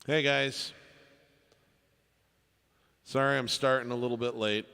Hey guys, sorry I'm starting a little bit late.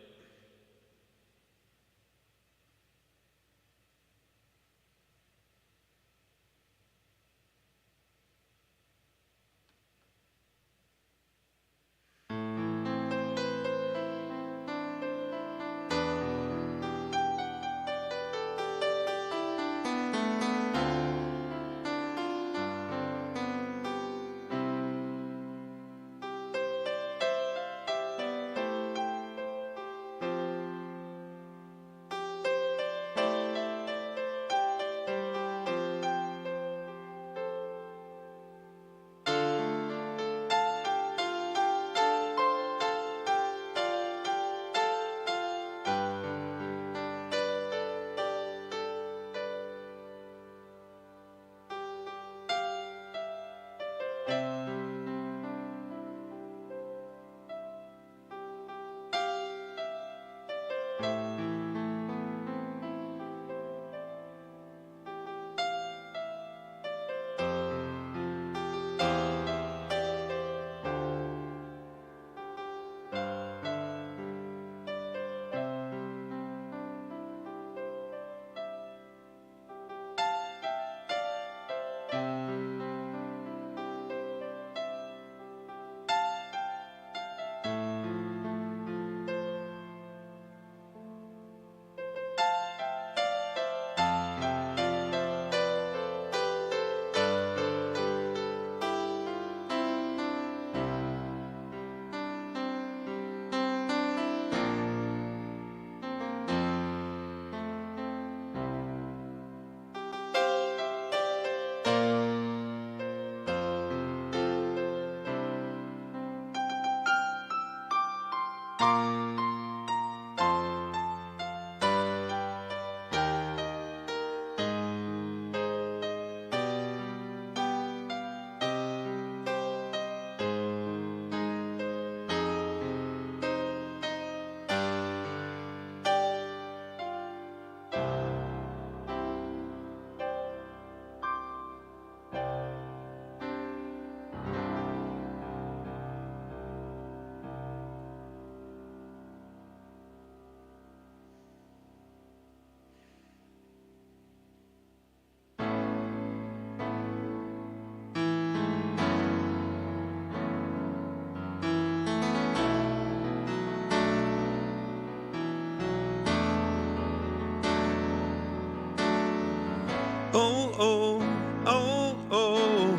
Oh, oh, oh, oh.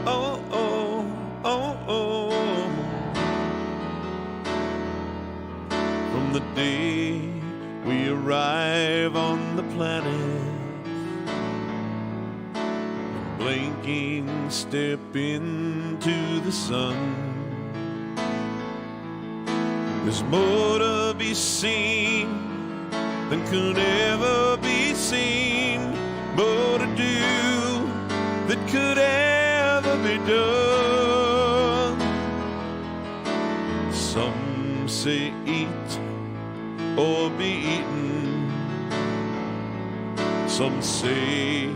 Oh, oh, oh, oh. From the day we arrive on the planet, blinking step into the sun, there's more to be seen than could ever be seen, more to do that could ever be done. Some say eat or be eaten, some say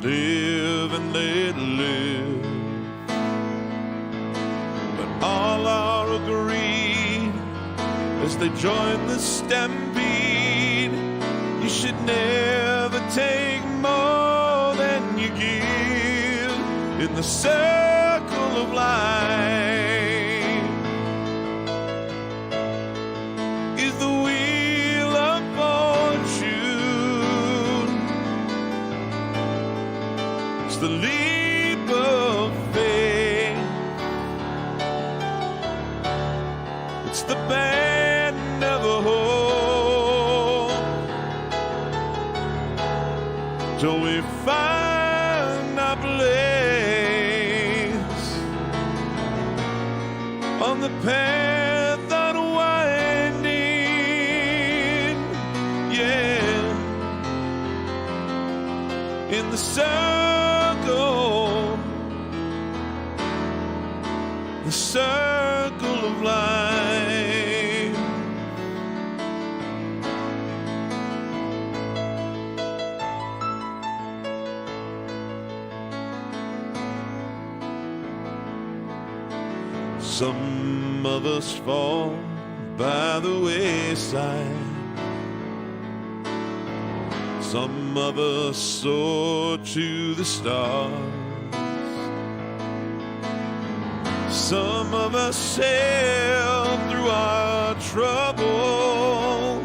live and let live, but all are agreed as they join the stampede, you should never take more than you give in the circle of life. Is the wheel of fortune, it's the leap of faith, it's the band of a hope, till we find our place on the path unwinding, yeah, in the circle of life. Some of us fall by the wayside. Some of us soar to the stars. Some of us sail through our troubles.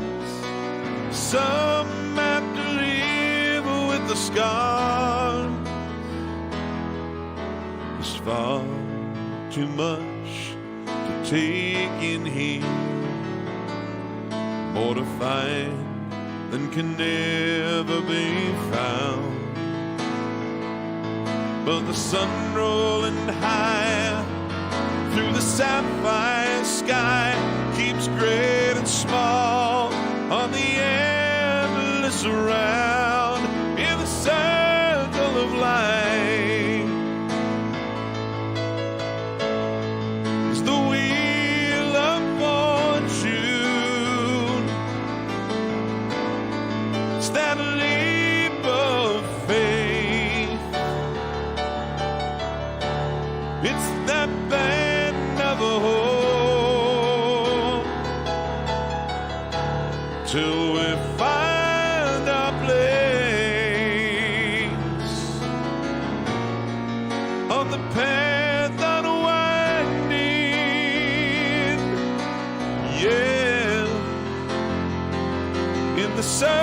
Some have to live with the scars. There's far too much to take in here, more to find than can never be found. But the sun rolling high through the sapphire sky keeps great and small on the endless round in the circle of life. It's the wheel of fortune. It's that leap of faith. It's that band of a hope till we find our place on the path unwinding. Yeah, in the circle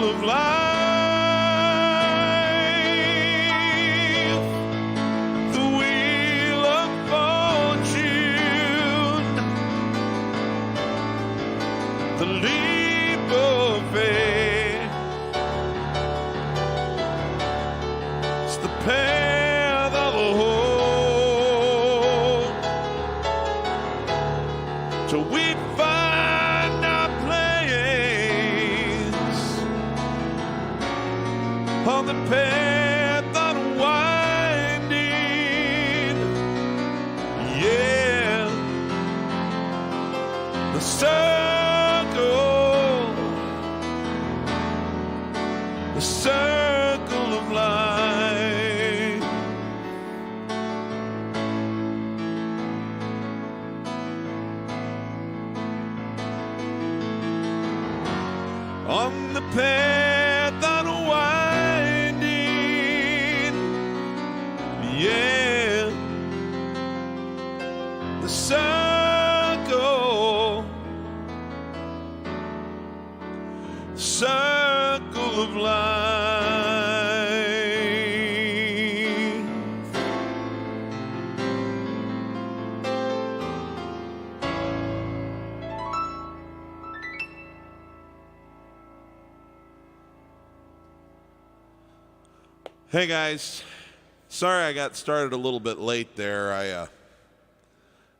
of life. The leap of faith. It's the path of a hope till we find our place on the path unwinding. Yeah, the circle of life. On the path unwinding. Yeah, the circle of life. Hey guys, sorry I got started a little bit late there. I had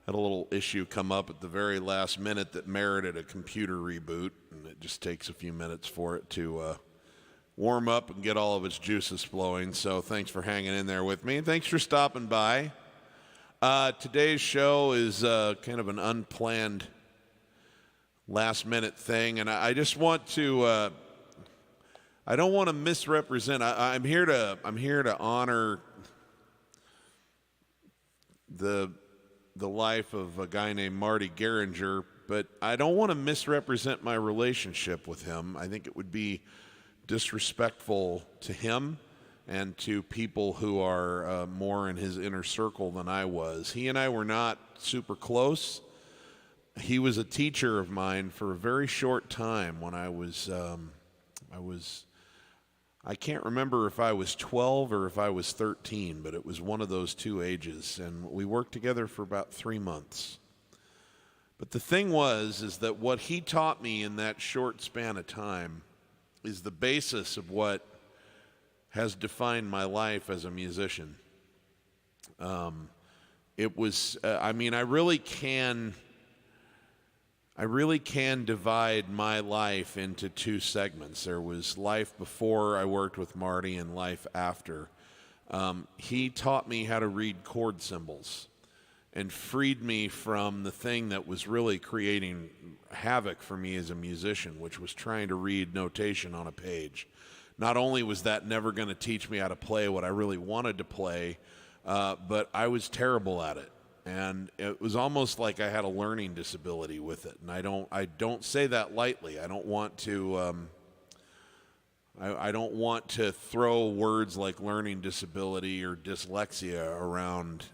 a little issue come up at the very last minute that merited a computer reboot, and it just takes a few minutes for it to warm up and get all of its juices flowing. So thanks for hanging in there with me, and thanks for stopping by. Today's show is kind of an unplanned last-minute thing, and I just want to I don't want to misrepresent. I'm here to honor the life of a guy named Marty Garringer, but I don't want to misrepresent my relationship with him. I think it would be disrespectful to him and to people who are more in his inner circle than I was. He and I were not super close. He was a teacher of mine for a very short time when I can't remember if I was 12 or if I was 13, but it was one of those two ages, and we worked together for about 3 months. But the thing is that what he taught me in that short span of time is the basis of what has defined my life as a musician. It was, I really can divide my life into two segments. There was life before I worked with Marty and life after. He taught me how to read chord symbols and freed me from the thing that was really creating havoc for me as a musician, which was trying to read notation on a page. not only was that never going to teach me how to play what I really wanted to play, but I was terrible at it. And it was almost like I had a learning disability with it. And I don't say that lightly. I don't want to I don't want to throw words like learning disability or dyslexia around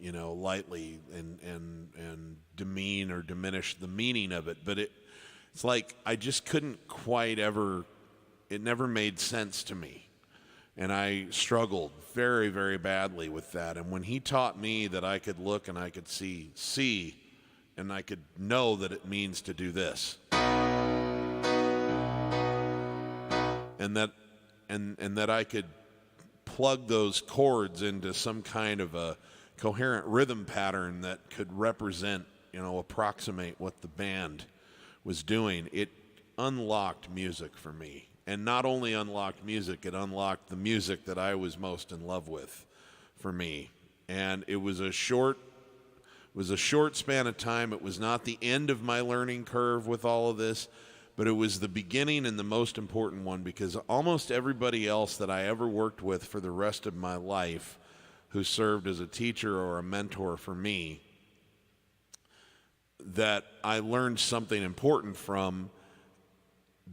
lightly and demean or diminish the meaning of it. But it's like I just couldn't quite ever, it never made sense to me. And I struggled very, very badly with that. And when he taught me that I could look and I could see, and I could know that it means to do this, and that I could plug those chords into some kind of a coherent rhythm pattern that could represent, approximate what the band was doing, it unlocked music for me. And not only unlocked music, it unlocked the music that I was most in love with for me. And it was a short span of time. It was not the end of my learning curve with all of this, but it was the beginning and the most important one, because almost everybody else that I ever worked with for the rest of my life who served as a teacher or a mentor for me that I learned something important from,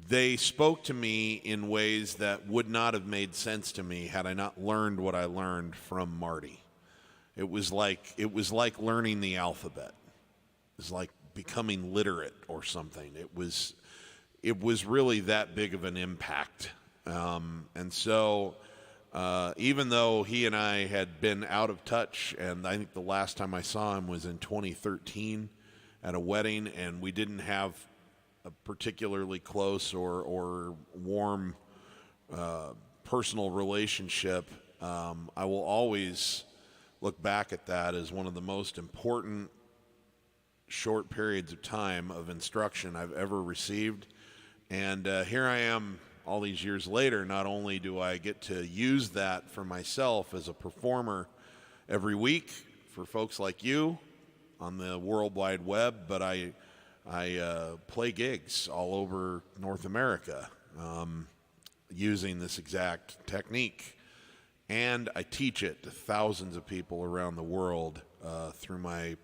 they spoke to me in ways that would not have made sense to me had I not learned what I learned from Marty. It was like learning the alphabet. It was like becoming literate or something. It was really that big of an impact. And so even though he and I had been out of touch, and I think the last time I saw him was in 2013 at a wedding, and we didn't have a particularly close or warm personal relationship, I will always look back at that as one of the most important short periods of time of instruction I've ever received. And here I am all these years later. Not only do I get to use that for myself as a performer every week for folks like you on the World Wide Web, but I play gigs all over North America using this exact technique. And I teach it to thousands of people around the world through my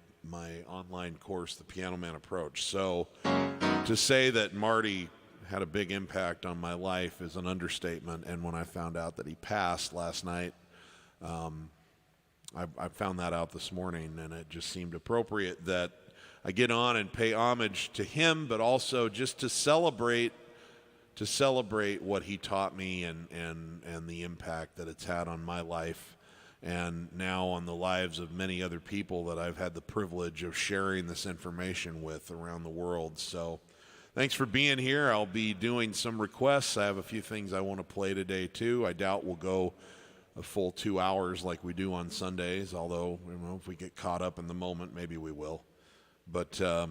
online course, The Piano Man Approach. So to say that Marty had a big impact on my life is an understatement. And when I found out that he passed last night, I found that out this morning, and it just seemed appropriate that I get on and pay homage to him, but also just to celebrate what he taught me and the impact that it's had on my life, and now on the lives of many other people that I've had the privilege of sharing this information with around the world. So thanks for being here. I'll be doing some requests. I have a few things I want to play today too. I doubt we'll go a full 2 hours like we do on Sundays, although if we get caught up in the moment, maybe we will. But so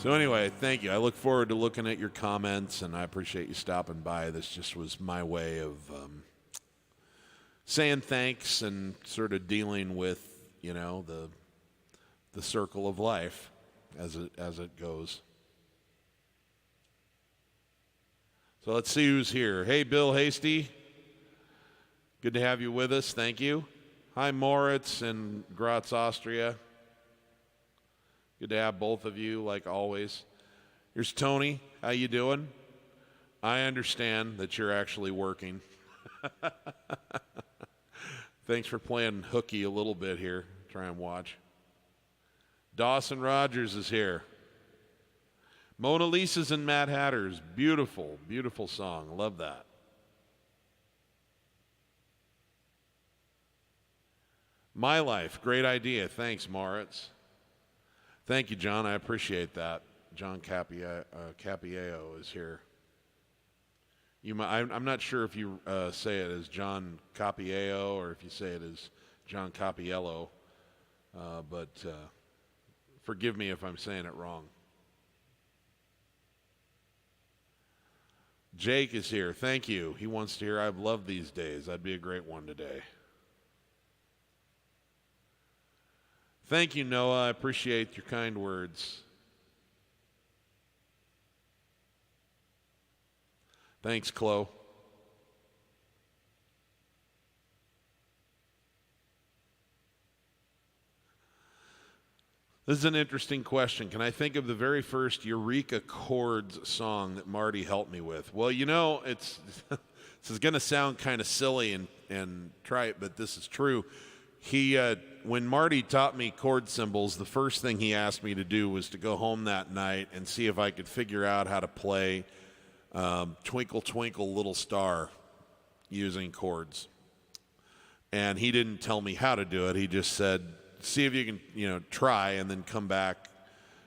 anyway, thank you. I look forward to looking at your comments, and I appreciate you stopping by. This just was my way of saying thanks and sort of dealing with, the circle of life as it goes. So let's see who's here. Hey, Bill Hasty. Good to have you with us. Thank you. Hi, Moritz in Graz, Austria. Good to have both of you, like always. Here's Tony. How you doing? I understand that you're actually working. Thanks for playing hooky a little bit here. Try and watch. Dawson Rogers is here. Mona Lisa's and Mad Hatter's. Beautiful, beautiful song. Love that. My Life. Great idea. Thanks, Moritz. Thank you, John. I appreciate that. John Capileo is here. I'm not sure if you say it as John Capileo or if you say it as John Capiello, but forgive me if I'm saying it wrong. Jake is here. Thank you. He wants to hear I've Loved These Days. That'd be a great one today. Thank you, Noah. I appreciate your kind words. Thanks, Chloe. This is an interesting question. Can I think of the very first Eureka Chords song that Marty helped me with? Well, you know, this is going to sound kind of silly and trite, but this is true. When Marty taught me chord symbols, the first thing he asked me to do was to go home that night and see if I could figure out how to play Twinkle, Twinkle, Little Star using chords. And he didn't tell me how to do it. He just said, see if you can, try, and then come back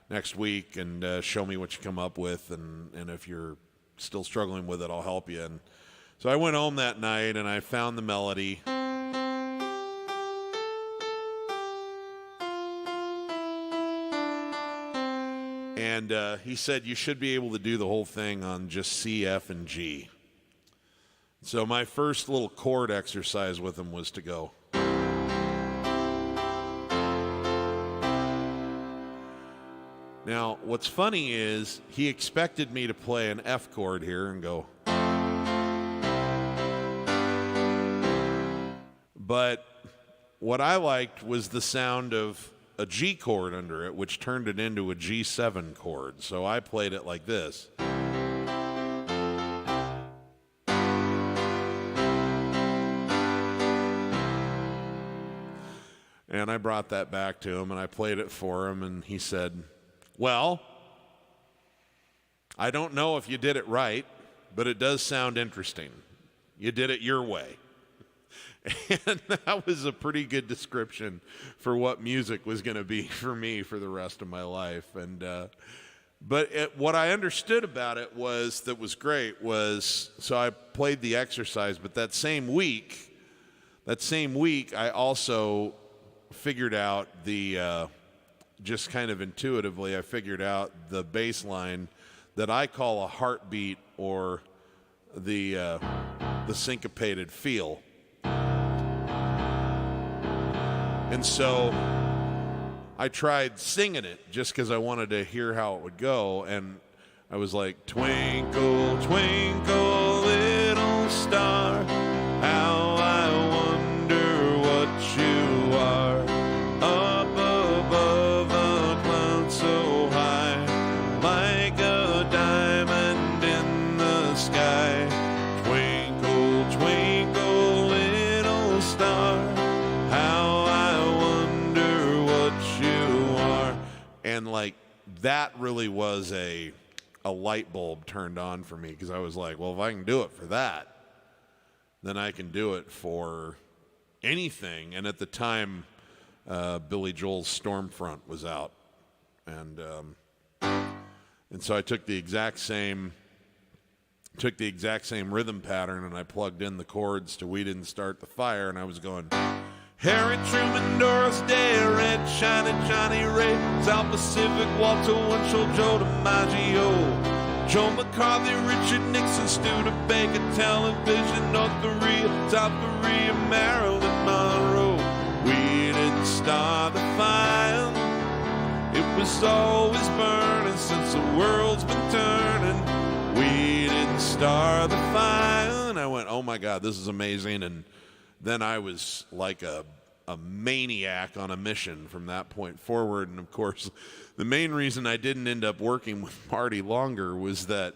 next week and show me what you come up with. And if you're still struggling with it, I'll help you. And so I went home that night and I found the melody. And he said, you should be able to do the whole thing on just C, F, and G. So my first little chord exercise with him was to go. Now, what's funny is he expected me to play an F chord here and go. But what I liked was the sound of a G chord under it, which turned it into a G7 chord. So I played it like this. And I brought that back to him and I played it for him, and he said, well, I don't know if you did it right, but it does sound interesting. You did it your way. And that was a pretty good description for what music was going to be for me for the rest of my life. And what I understood about it was so I played the exercise, but that same week I also figured out just kind of intuitively, I figured out the bass line that I call a heartbeat, or the syncopated feel. And so I tried singing it just because I wanted to hear how it would go, and I was like, twinkle, twinkle, little star, how I wonder what you are, up above a cloud so high, like a diamond in the sky. Twinkle, twinkle, little star, how and like that really was a light bulb turned on for me, because I was like, well, if I can do it for that, then I can do it for anything. And at the time, Billy Joel's Stormfront was out, and so I took the exact same rhythm pattern and I plugged in the chords to "We Didn't Start the Fire," and I was going. Harry Truman, Doris Day, Red Shiny Johnny Ray, South Pacific, Walter Winchell, Joe DiMaggio, Joe McCarthy, Richard Nixon, Studebaker, Television, North Korea, South Korea, Marilyn Monroe. We didn't start the fire, it was always burning since the world's been turning. We didn't start the fire. And I went, oh my God, this is amazing. And then I was like a maniac on a mission from that point forward. And of course, the main reason I didn't end up working with Marty longer was that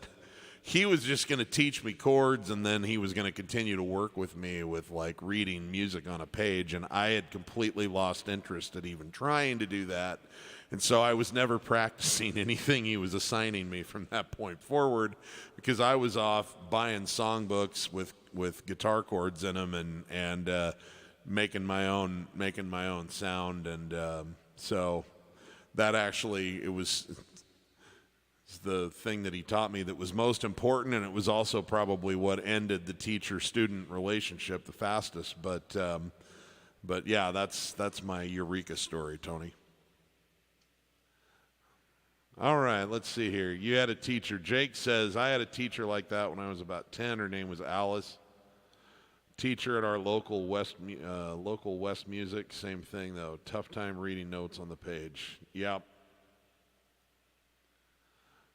he was just going to teach me chords, and then he was going to continue to work with me with like reading music on a page. And I had completely lost interest at even trying to do that. And so I was never practicing anything he was assigning me from that point forward, because I was off buying songbooks with guitar chords in them and making my own sound. And so that actually, it was the thing that he taught me that was most important, and it was also probably what ended the teacher-student relationship the fastest. But yeah, that's my Eureka story, Tony. All right, let's see here. You had a teacher. Jake says, I had a teacher like that when I was about 10. Her name was Alice. teacher at our local West Music. Same thing though. Tough time reading notes on the page. Yep.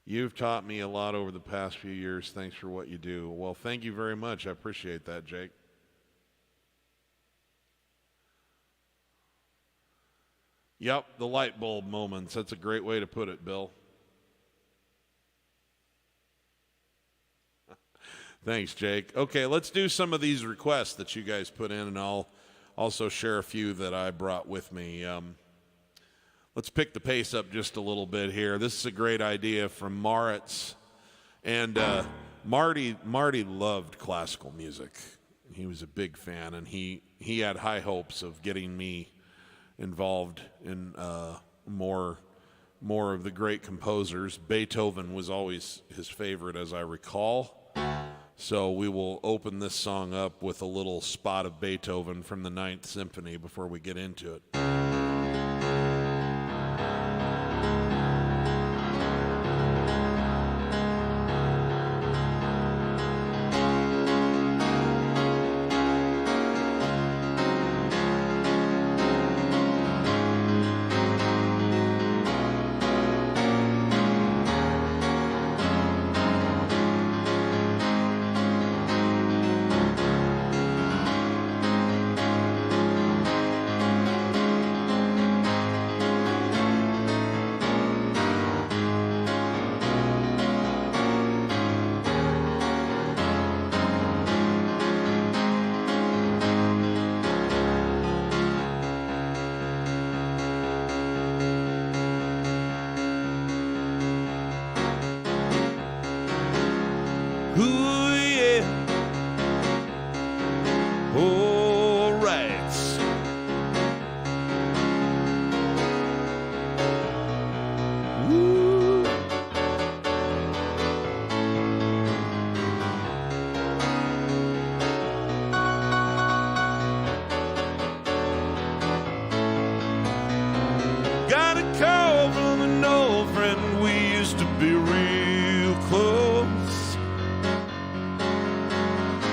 You've taught me a lot over the past few years. Thanks for what you do. Well, thank you very much. I appreciate that, Jake. Yep, the light bulb moments. That's a great way to put it, Bill. Thanks, Jake. Okay, let's do some of these requests that you guys put in, and I'll also share a few that I brought with me. Let's pick the pace up just a little bit here. This is a great idea from Moritz. And Marty loved classical music. He was a big fan, and he had high hopes of getting me involved in more of the great composers. Beethoven was always his favorite, as I recall. So we will open this song up with a little spot of Beethoven from the Ninth Symphony before we get into it.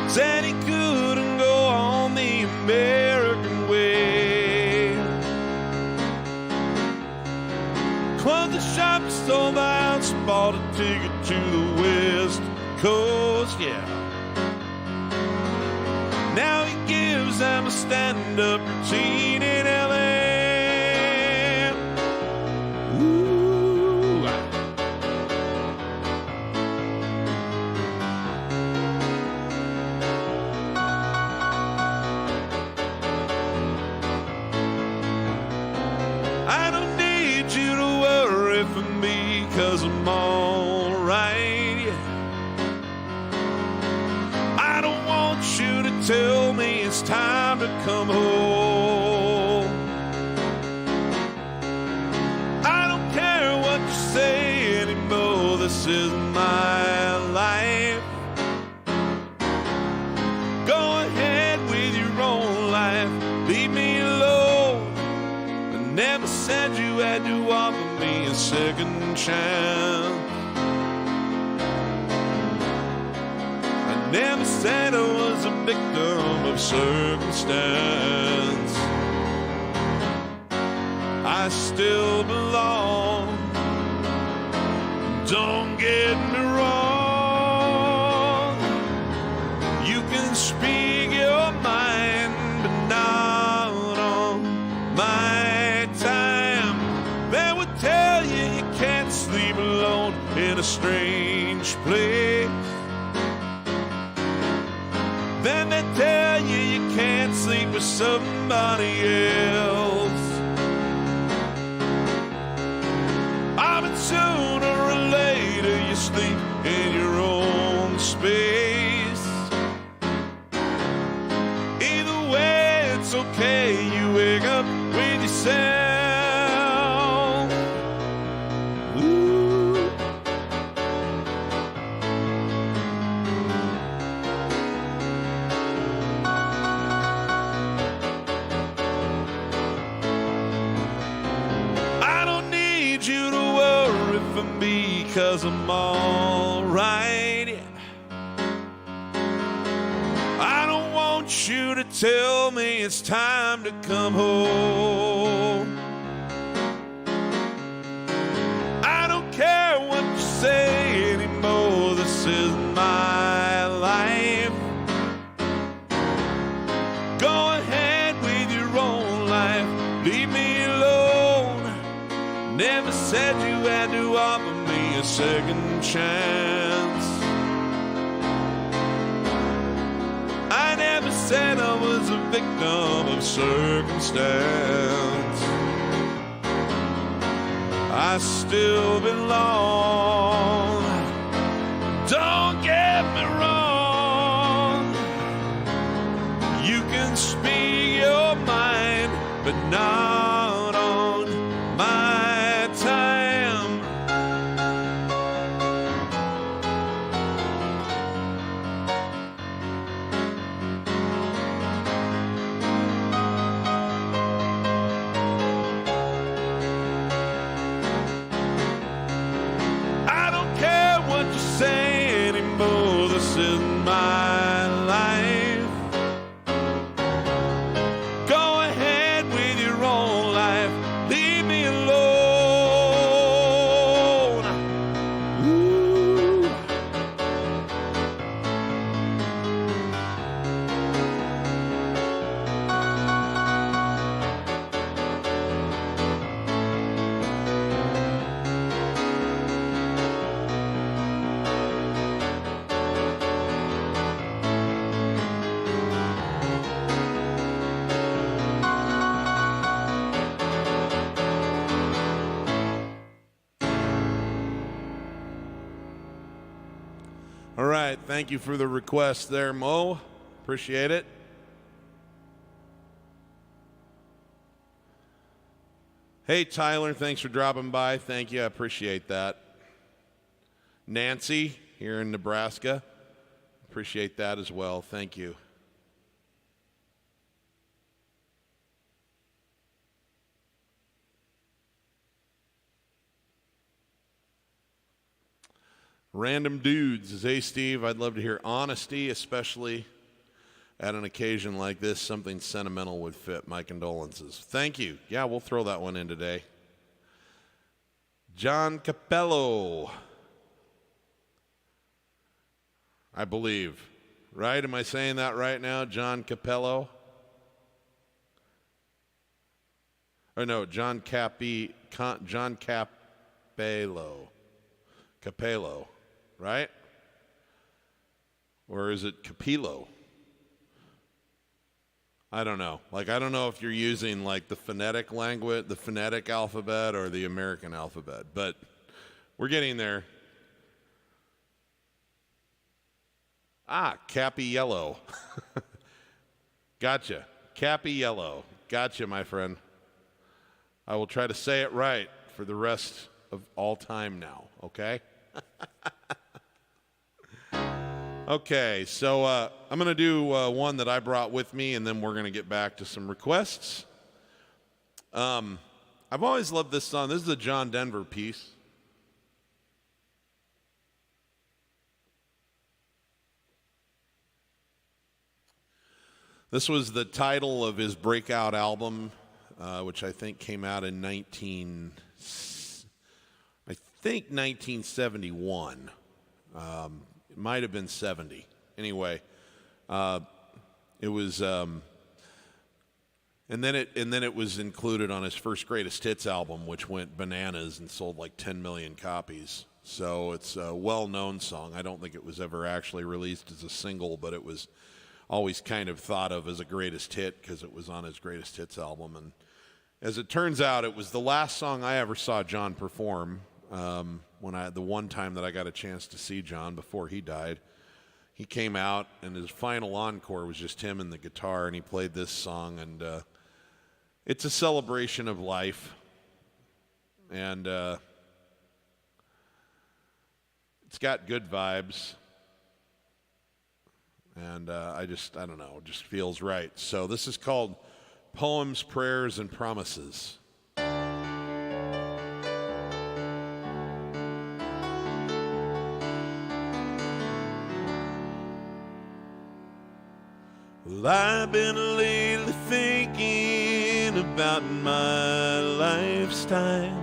Said he couldn't go on the American way. Closed the shop, sold the house, bought a ticket to the West Coast, yeah. Now he gives them a stand-up routine in L.A. Cause I'm alright, yeah. I don't want you to tell me it's time to come home. I don't care what you say anymore, this is my life. Go ahead with your own life, leave me alone. I never said you had to offer me a second chance. I never said I was a victim of circumstance. I still belong. Don't get me wrong. You can speak your mind, but not on my time. They would tell you you can't sleep alone in a strange place. Then they tell you you can't sleep with somebody else. I mean, sooner or later you sleep in your own space. Either way, it's okay, you wake up with yourself. Cause I'm alright, yeah. I don't want want you to tell me it's time to come home. I don't care what you say anymore, this is my life. Go ahead with your own life, leave me alone. Never said you had to offer me a second chance. I never said I was a victim of circumstance. I still belong. Don't get me wrong. You can speak your mind, but not on my time. I don't care what you say anymore, this is my life. Go ahead with your own life, leave me alone. Ooh. All right, thank you for the request there, Mo. Appreciate it. Hey, Tyler, thanks for dropping by. Thank you, I appreciate that. Nancy, here in Nebraska, appreciate that as well. Thank you. Random Dudes says, hey, Steve, I'd love to hear honesty, especially at an occasion like this. Something sentimental would fit. My condolences. Thank you. Yeah, we'll throw that one in today. John Capello, I believe. Right? Am I saying that right now? John Capello? Or no, John Capello. Capello, right? Or is it Capillo? I don't know. I don't know if you're using the phonetic language, the phonetic alphabet, or the American alphabet, but we're getting there. Cappy Yellow. Gotcha. Cappy Yellow. Gotcha, my friend. I will try to say it right for the rest of all time now, okay? Okay, so I'm going to do one that I brought with me, and then we're going to get back to some requests. I've always loved this song. This is a John Denver piece. This was the title of his breakout album, which I think came out in 1971. It might have been 70. Anyway, it was, and then it was included on his first greatest hits album, which went bananas and sold 10 million copies. So it's a well-known song. I don't think it was ever actually released as a single, but it was always kind of thought of as a greatest hit because it was on his greatest hits album. And as it turns out, it was the last song I ever saw John perform. The one time that I got a chance to see John before he died, he came out and his final encore was just him and the guitar, and he played this song, and it's a celebration of life, and it's got good vibes, and I don't know, it just feels right. So this is called Poems, Prayers, and Promises. Well, I've been lately thinking about my lifestyle,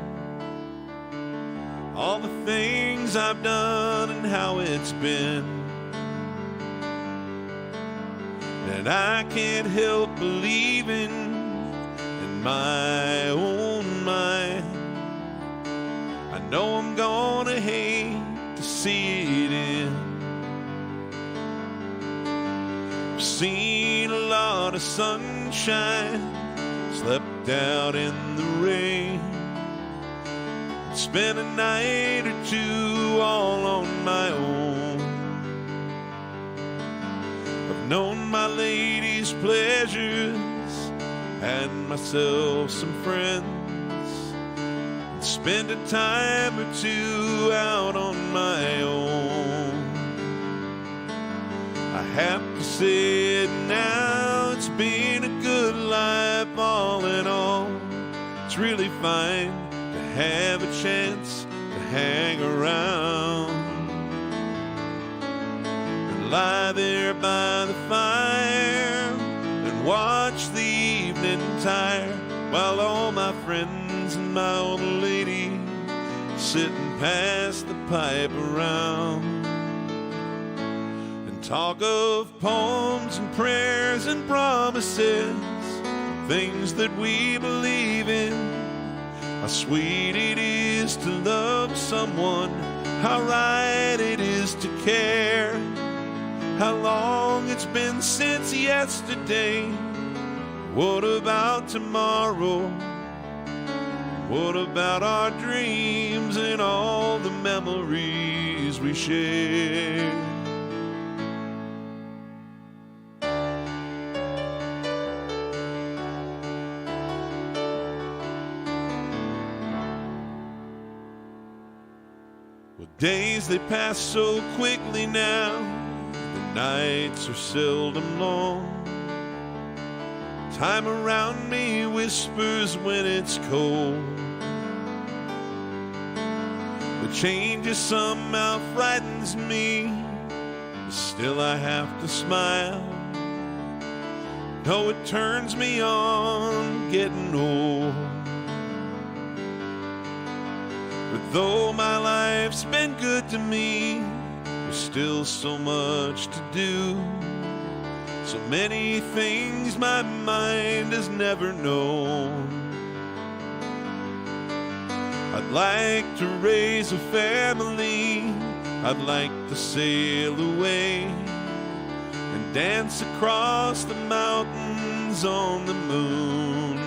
all the things I've done and how it's been. And I can't help believing in my own mind. I know I'm gonna hate to see it end. I've seen a lot of sunshine, slept out in the rain, spent a night or two all on my own. I've known my lady's pleasures, had myself some friends, and spent a time or two out on my own. I have to say it now, it's been a good life all in all. It's really fine to have a chance to hang around and lie there by the fire and watch the evening tire while all my friends and my old lady sit and pass the pipe around and talk of poems and prayers and promises, things that we believe in. How sweet it is to love someone, how right it is to care, how long it's been since yesterday. What about tomorrow? What about our dreams and all the memories we share? Days they pass so quickly now, the nights are seldom long. Time around me whispers when it's cold. The change somehow frightens me, but still I have to smile. No, it turns me on getting old. But though my life's been good to me, there's still so much to do. So many things my mind has never known. I'd like to raise a family, I'd like to sail away and dance across the mountains on the moon.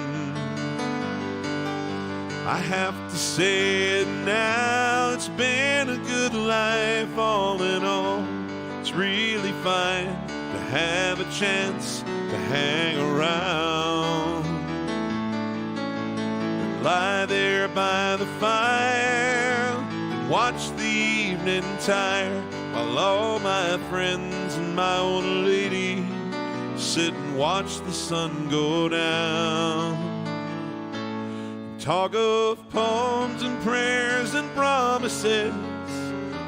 I have to say it now, it's been a good life all in all. It's really fine to have a chance to hang around and lie there by the fire and watch the evening tire while all my friends and my old lady sit and watch the sun go down. Talk of poems and prayers and promises,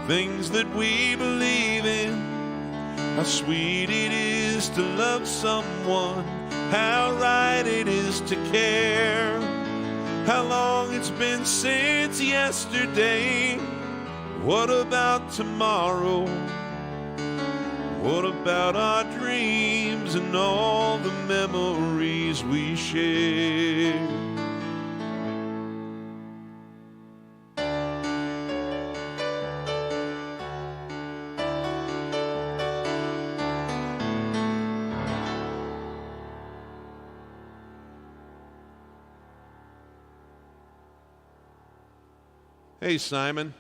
things that we believe in. How sweet it is to love someone, how right it is to care. How long it's been since yesterday. What about tomorrow? What about our dreams and all the memories we share? Hey, Simon.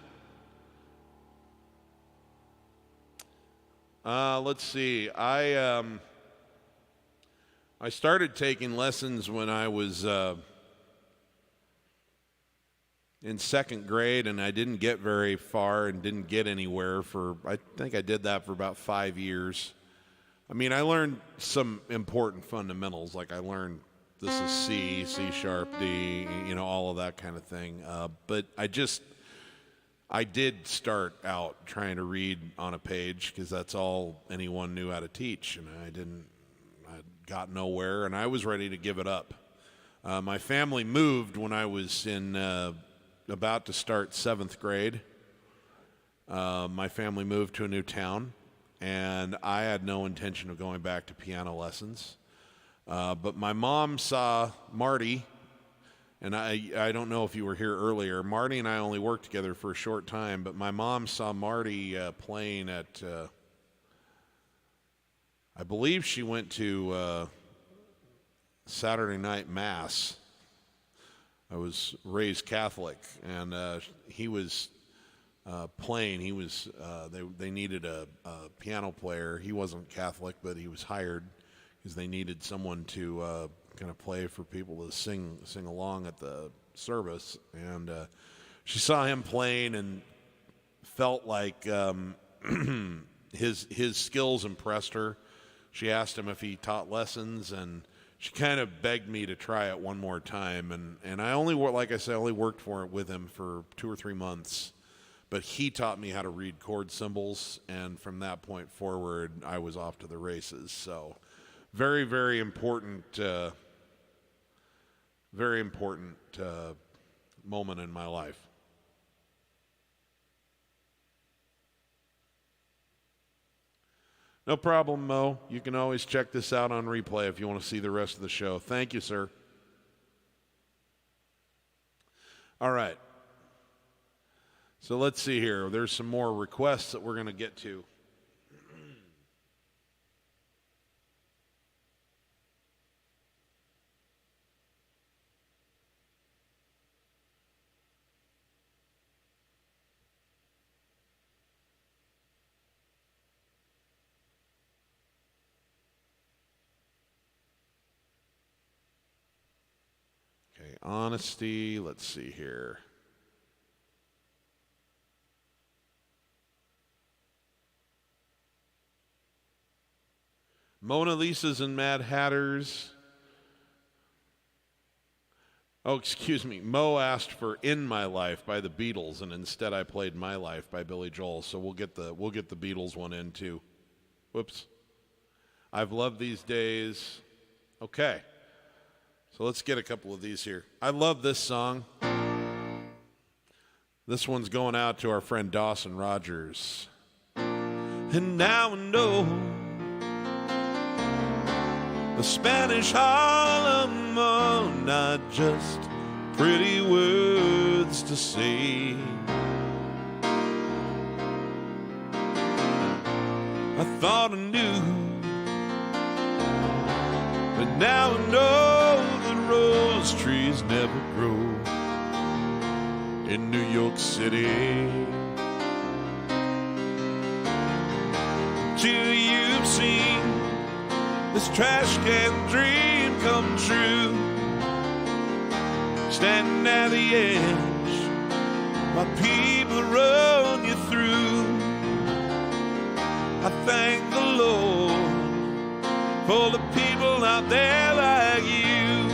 Let's see. I started taking lessons when I was in second grade, and I didn't get very far and didn't get anywhere for, I think I did that for about 5 years. I mean, I learned some important fundamentals, like I learned this is C, C sharp, D, you know, all of that kind of thing. But I did start out trying to read on a page because that's all anyone knew how to teach, and I didn't I got nowhere, and I was ready to give it up. My family moved when I was about to start 7th grade. My family moved to a new town, and I had no intention of going back to piano lessons. But my mom saw Marty, and I don't know if you were here earlier. Marty and I only worked together for a short time, but my mom saw Marty playing at, I believe she went to Saturday night Mass. I was raised Catholic, and he was playing. He was they needed a piano player. He wasn't Catholic, but he was hired because they needed someone to kind of play for people to sing along at the service. And she saw him playing and felt like his skills impressed her. She asked him if he taught lessons, and she kind of begged me to try it one more time. And I only, like I said, only worked with him for 2 or 3 months. But he taught me how to read chord symbols, and from that point forward, I was off to the races. So very, very important moment in my life. No problem, Mo. You can always check this out on replay if you want to see the rest of the show. Thank you, sir. All right. So let's see here. There's some more requests that we're going to get to. Okay, honesty. Let's see here. Mona Lisa's and Mad Hatters. Oh, excuse me. Mo asked for "In My Life" by the Beatles, and instead I played "My Life" by Billy Joel. So we'll get the Beatles one in too. Whoops. I've loved these days. Okay. So let's get a couple of these here. I love this song. This one's going out to our friend Dawson Rogers. And now I know the Spanish Harlem are not just pretty words to say. I thought I knew, but now I know that rose trees never grow in New York City. Till you've seen this trash can dream come true, standing at the edge while people run you through. I thank the Lord for the people out there like you.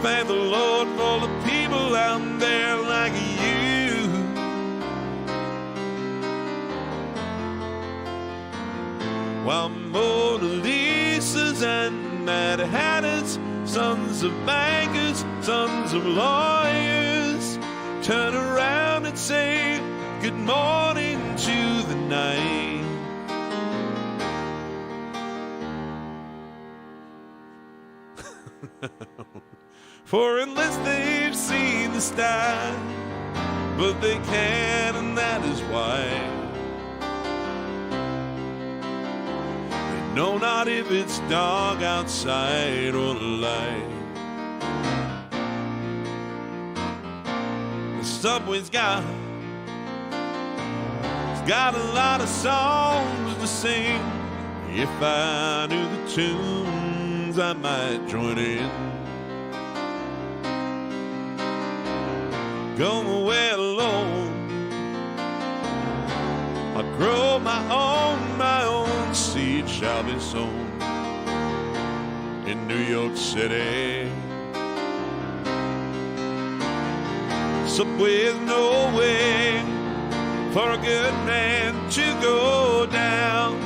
Thank the Lord for the people out there like you. While Mona Lisa's and Mad Hatters, sons of bankers, sons of lawyers, turn around and say good morning to the night. For unless they've seen the star, but they can, and that is why. They know not if it's dark outside or light. The subway's got a lot of songs to sing. If I knew the tunes, I might join in. Go away alone. I'll grow my own seed shall be sown in New York City. Subway's no way for a good man to go down.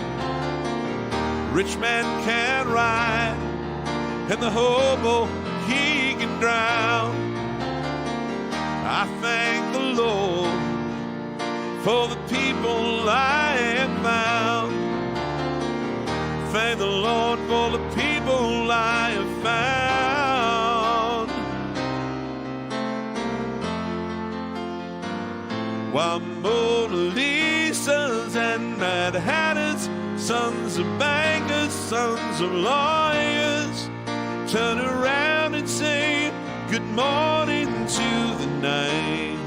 rich man can ride, and the hobo he can drown. I thank the Lord for the people I have found. Thank the Lord for the people I have found. While Mona Lisas and Mad Hatters, sons of bankers, sons of lawyers, turn around and say good morning to the night.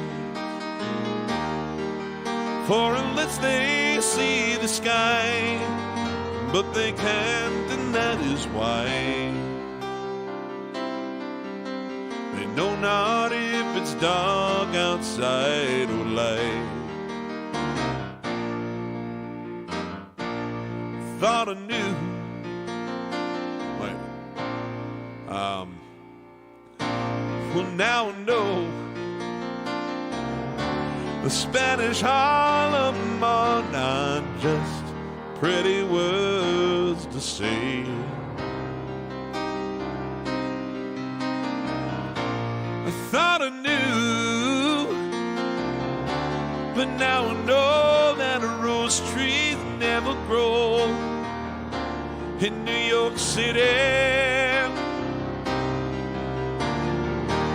For unless they see the sky, but they can't, and that is why they know not if it's dark outside or light. Thought I knew. Wait. Well, now I know the Spanish Harlem are not just pretty words to say. I thought I knew, but now I know that rose trees never grow in New York City.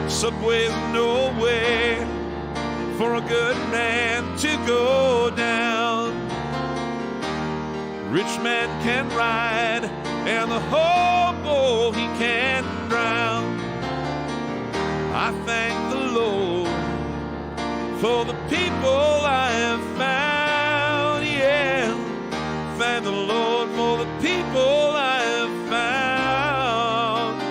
Subway's nowhere for a good man to go down. Rich man can ride, and the hobo he can drown. I thank the Lord for the people I have found. Yeah, thank the Lord for the people I have found.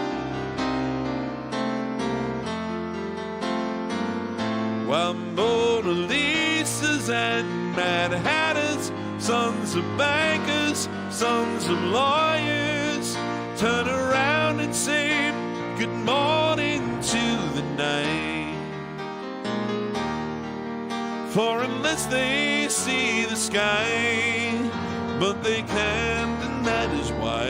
While Mona Lisas and Mad Hatters, sons of bankers, sons of lawyers, turn around and say good morning to the night. For unless they see the sky, but they can't, and that is why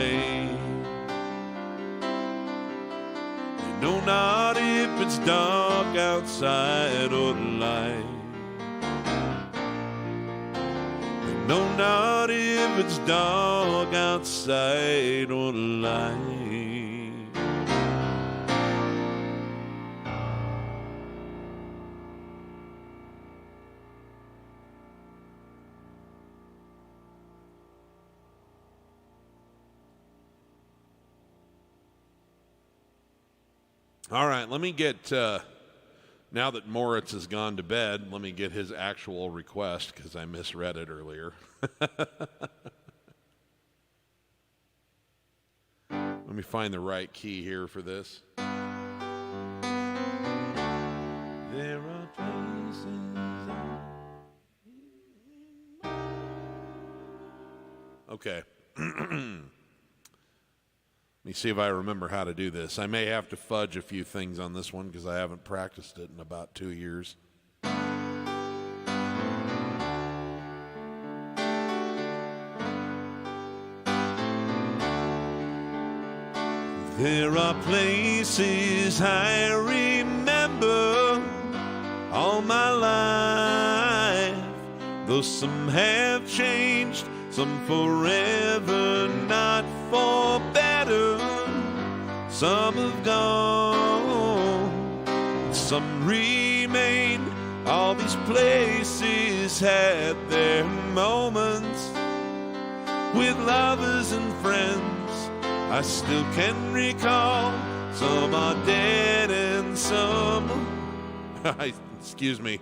they know not if it's dark outside or light. No, not if it's dark outside or light. All right, let me get, now that Moritz has gone to bed, let me get his actual request because I misread it earlier. Let me find the right key here for this. There are places Okay. Let me see if I remember how to do this. I may have to fudge a few things on this one because I haven't practiced it in about 2 years. There are places I remember all my life, though some have changed, some forever, not for better. Some have gone, some remain. All these places had their moments with lovers and friends I still can recall. Some are dead and some... Excuse me.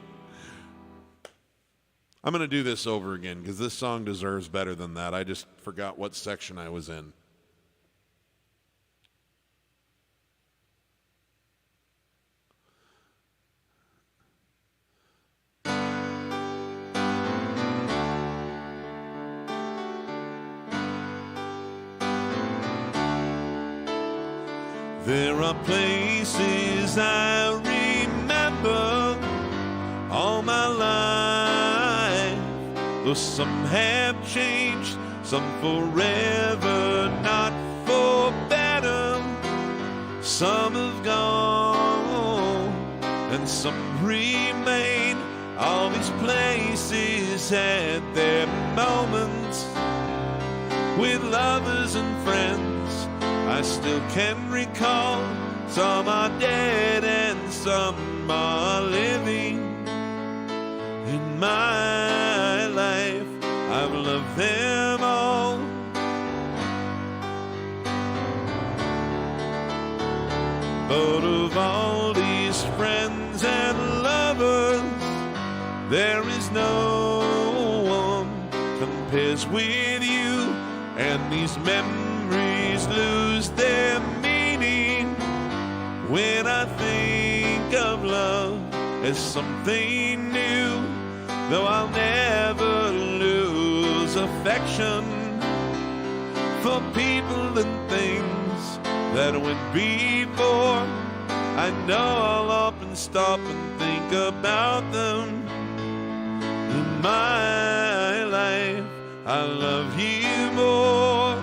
I'm going to do this over again because this song deserves better than that. I just forgot what section I was in. There are places I remember all my life, though some have changed, some forever, not for better. Some have gone, and some remain. All these places had their moments with lovers and friends I still can recall. Some are dead and some are living. In my life, I've loved them all. But of all these friends and lovers, there is no one compares with you. And these memories lose their meaning when I think of love as something new. Though I'll never lose affection for people and things that went before, I know I'll up and stop and think about them. In my life, I love you more.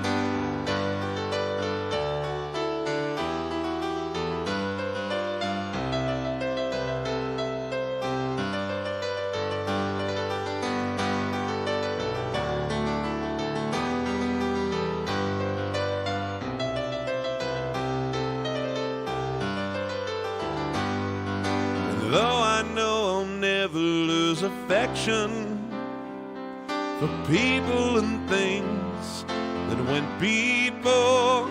And though I know I'll never lose affection for people and things that went before,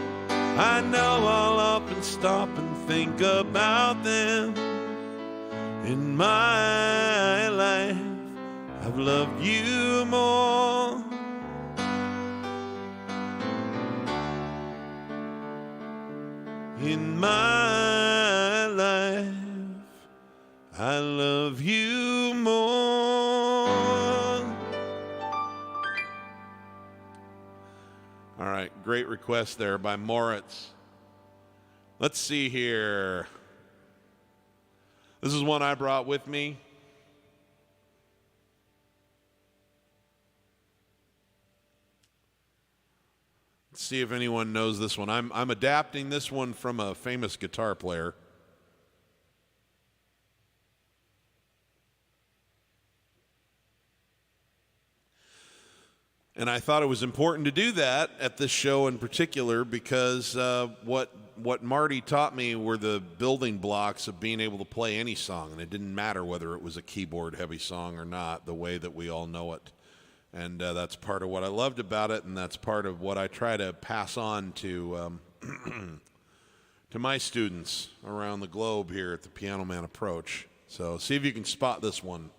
I know I'll up and stop and think about them. In my life, I've loved you more. In my life, I love you more. All right, great request there by Moritz. Let's see here. This is one I brought with me. Let's see if anyone knows this one. I'm adapting this one from a famous guitar player. And I thought it was important to do that at this show in particular because what Marty taught me were the building blocks of being able to play any song. And it didn't matter whether it was a keyboard-heavy song or not, the way that we all know it. And that's part of what I loved about it, and that's part of what I try to pass on to to my students around the globe here at the Piano Man Approach. So see if you can spot this one.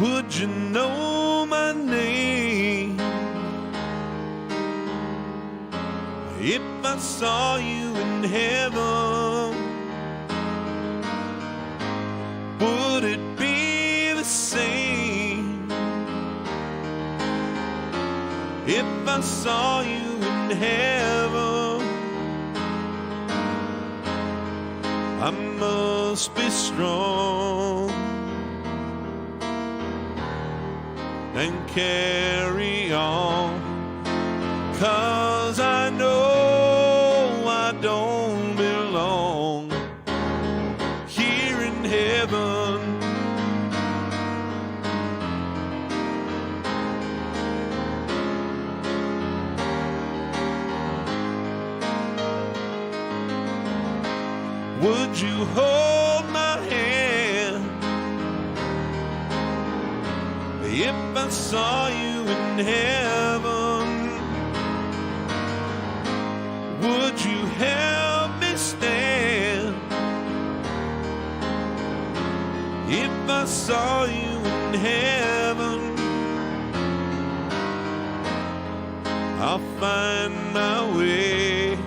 Would you know my name if I saw you in heaven? Would it be the same if I saw you in heaven? I must be strong and carry on, 'cause I know I don't belong here in heaven. Would you hold my hand if I saw you in heaven? Would you help me stand if I saw you in heaven? I'll find my way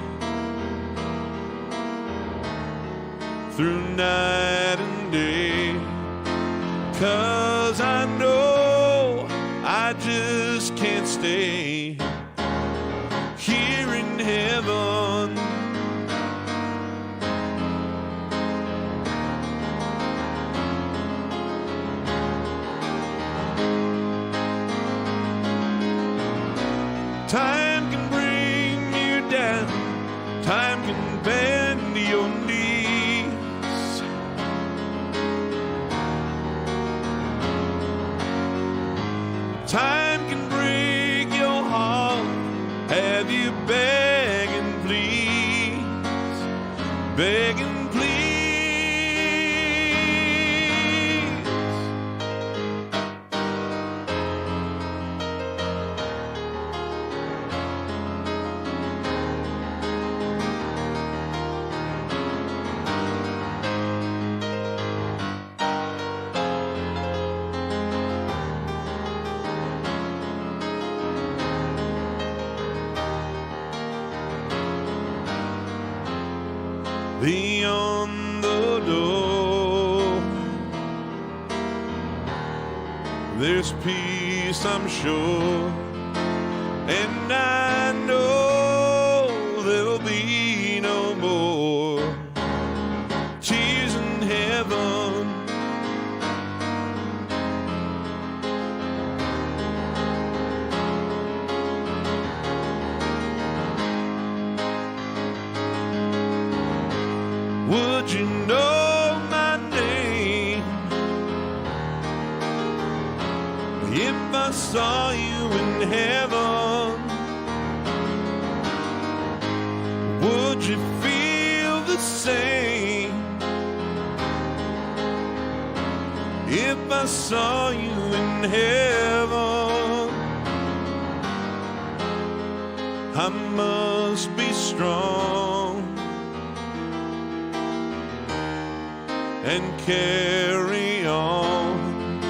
through night and day, 'cause I know I just can't stay here in Time can bend your knees. Time can break your heart. Have you begging, please? Begging, please. Beyond the door, there's peace, I'm sure, and I know there'll be no more tears in heaven. Would you know my name if I saw you in heaven? Would you feel the same if I saw you in heaven? I must be strong and carry on,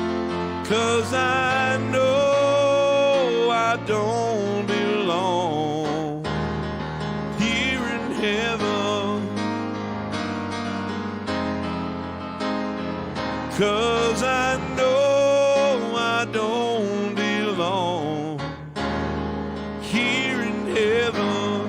'cause I know I don't belong here in heaven, 'cause I know I don't belong here in heaven.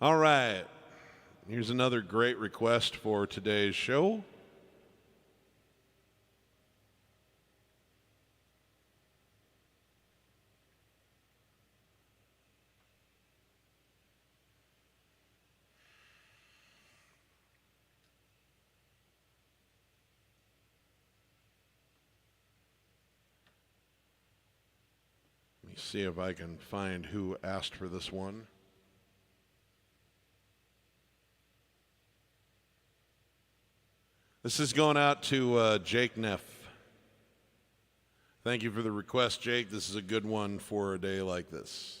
All right, here's another great request for today's show. Let me see if I can find who asked for this one. This is going out to Jake Neff. Thank you for the request, Jake. This is a good one for a day like this.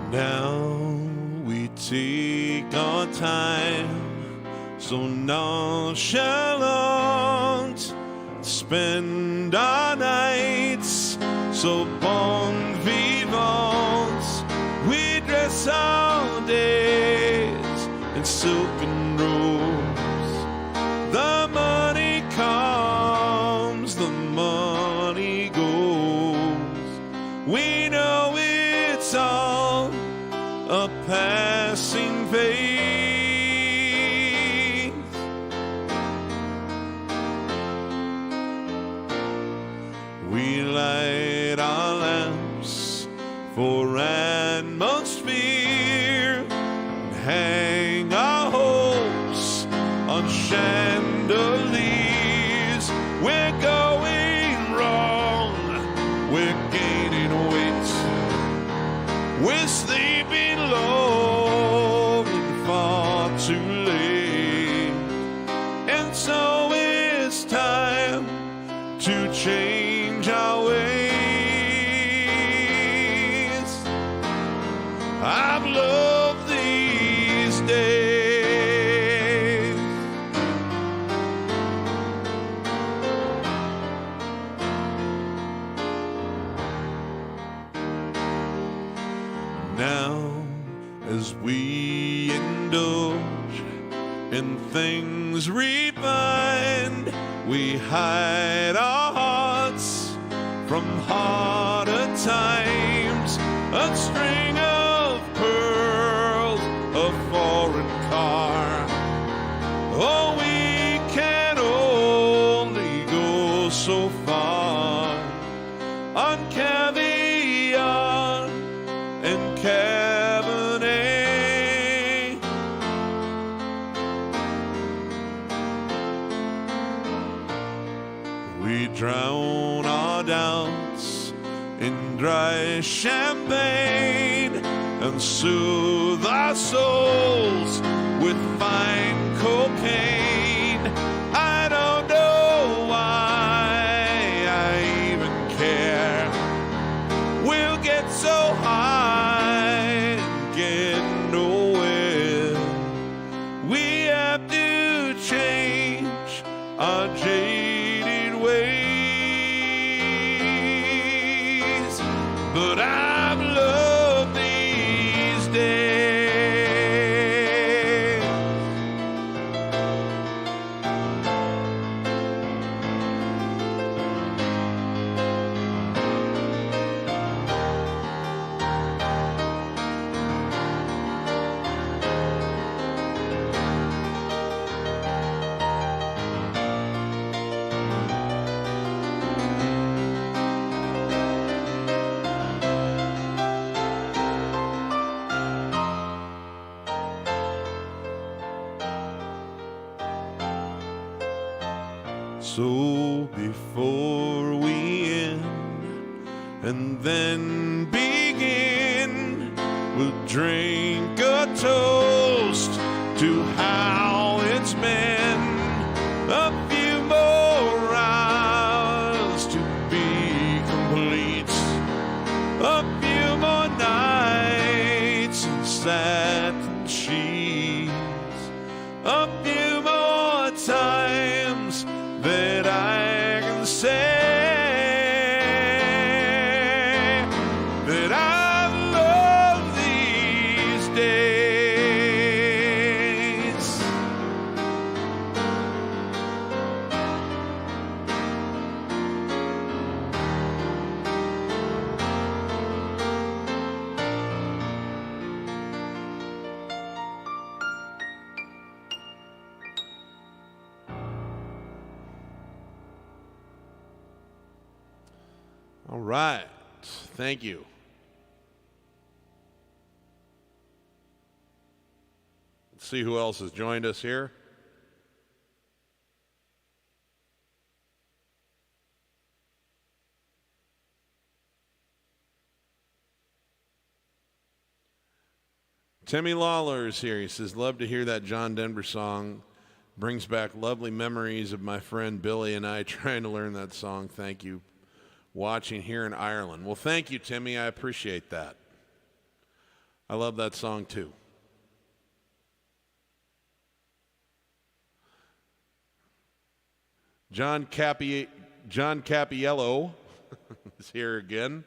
Now we take our time, so nonchalant, spend our nights so bon vivant. We dress our days in silken robes. The money comes, the money goes. We know it's all a passing phase. We light our lamps for atmosphere and hang our hopes on chandeliers. We're going wrong, we're gaining weight, we're sleeping low and far too late. And so it's time to change our ways. I've loved these days. as we indulge in things refined, we hide our hearts from harder times. A string of pearls, a foreign car. Oh, we can only go so far on caviar and Cabernet. We drown our doubts in dry champagne and soothe our souls with fine cocaine. I don't know why I even care. We'll get so high and get nowhere. We have to change our jaded ways, but I've loved these days. So before we end and then begin, we'll drink a toast to how it's been. A few more hours to be complete. A few more nights in satin sheets. A few more times that I can say that I love these days. All right. Thank you. Let's see who else has joined us here. Timmy Lawler is here. He says, love to hear that John Denver song. Brings back lovely memories of my friend Billy and I trying to learn that song. Thank you. Watching here in Ireland. Well, thank you, Timmy. I appreciate that. I love that song too. John Capiello is here again.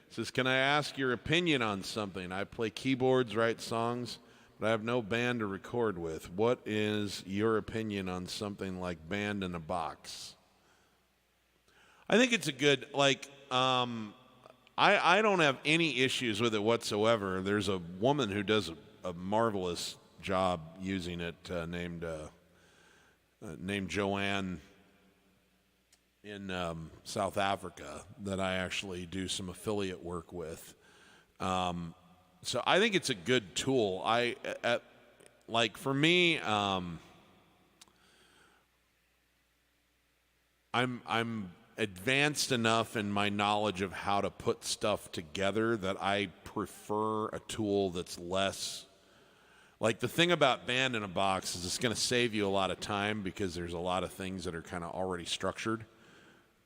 Says, can I ask your opinion on something? I play keyboards, write songs, but I have no band to record with. What is your opinion on something like Band in a Box? I think it's a good, I don't have any issues with it whatsoever. There's a woman who does a marvelous job using it named Joanne in South Africa that I actually do some affiliate work with. So I think it's a good tool. For me, I'm advanced enough in my knowledge of how to put stuff together that I prefer a tool that's less. Like, the thing about Band in a Box is it's going to save you a lot of time because there's a lot of things that are kind of already structured,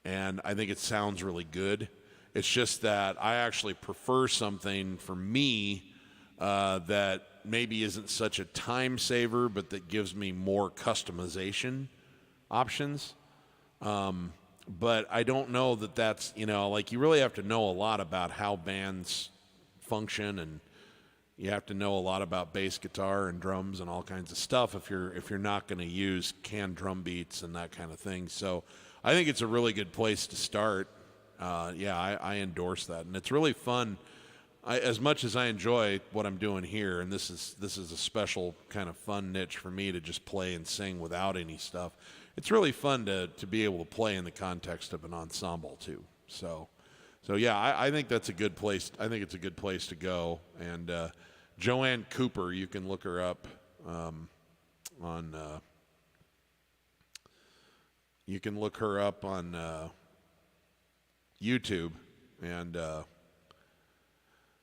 and I think it sounds really good. It's just that I actually prefer something for me that maybe isn't such a time saver, but that gives me more customization options. But I don't know that that's, you really have to know a lot about how bands function and you have to know a lot about bass guitar and drums and all kinds of stuff if you're not going to use canned drum beats and that kind of thing. So I think it's a really good place to start. I endorse that, and it's really fun. As much as I enjoy what I'm doing here, and this is a special kind of fun niche for me to just play and sing without any stuff. It's really fun to be able to play in the context of an ensemble too. So yeah, I think that's a good place. I think it's a good place to go. And Joanne Cooper, you can look her up on. You can look her up on YouTube, and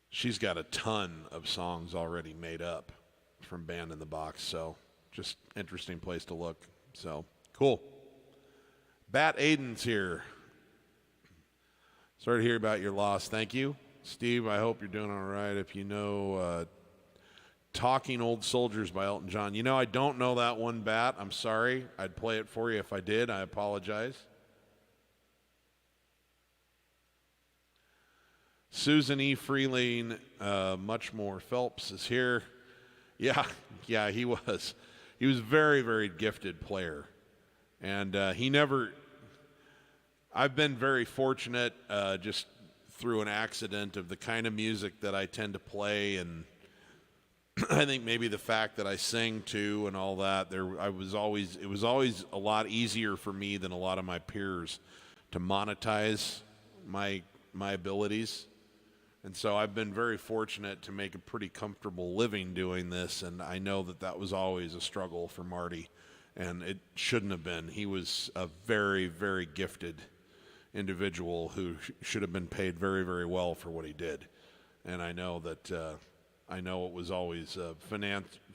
she's got a ton of songs already made up from Band in the Box. So just interesting place to look. So cool. Bat Aiden's here. Sorry to hear about your loss. Thank you. Steve, I hope you're doing all right. If you know Talking Old Soldiers by Elton John. You know, I don't know that one, Bat. I'm sorry. I'd play it for you if I did. I apologize. Susan E. Freeling, much more. Phelps is here. Yeah, he was. He was a very, very gifted player. And I've been very fortunate just through an accident of the kind of music that I tend to play, and I think maybe the fact that I sing too and all that, it was always a lot easier for me than a lot of my peers to monetize my abilities. And so I've been very fortunate to make a pretty comfortable living doing this, and I know that was always a struggle for Marty, and it shouldn't have been. He was a very, very gifted individual who should have been paid very, very well for what he did. And I know that it was always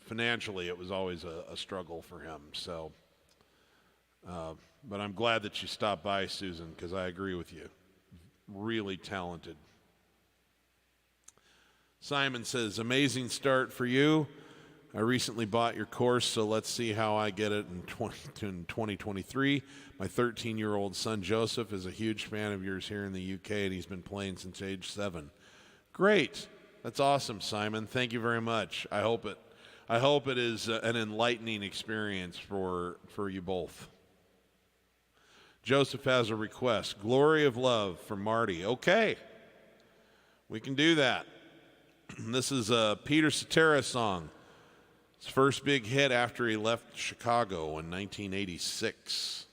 financially it was always a struggle for him. So, but I'm glad that you stopped by, Susan, because I agree with you. Really talented. Simon says, amazing start for you. I recently bought your course, so let's see how I get it in 2023. My 13-year-old son, Joseph, is a huge fan of yours here in the UK, and he's been playing since age 7. Great. That's awesome, Simon. Thank you very much. I hope it is an enlightening experience for you both. Joseph has a request. Glory of Love from Marty. Okay. We can do that. This is a Peter Cetera song. His first big hit after he left Chicago in 1986.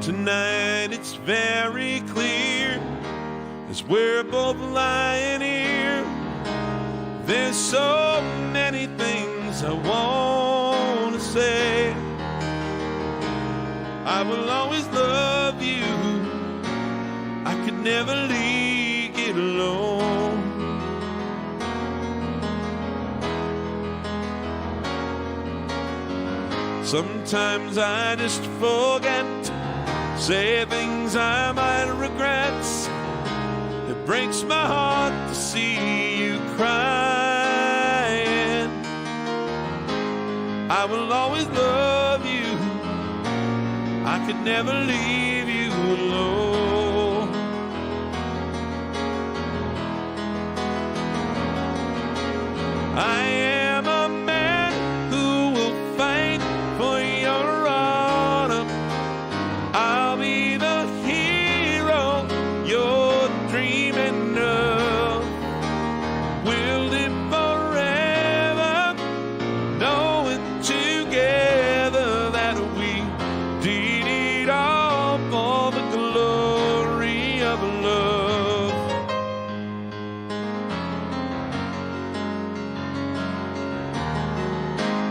Tonight it's very clear as we're both lying here. There's so many things I want to say. I will always love you. I could never leave it alone. Sometimes I just forget, say things I might regret. It breaks my heart to see you crying. I will always love you. I could never leave you alone. I am a man who will fight for your honor. I'll be the hero you're dreaming of. We'll live forever, knowing together that we did it all for the glory of love.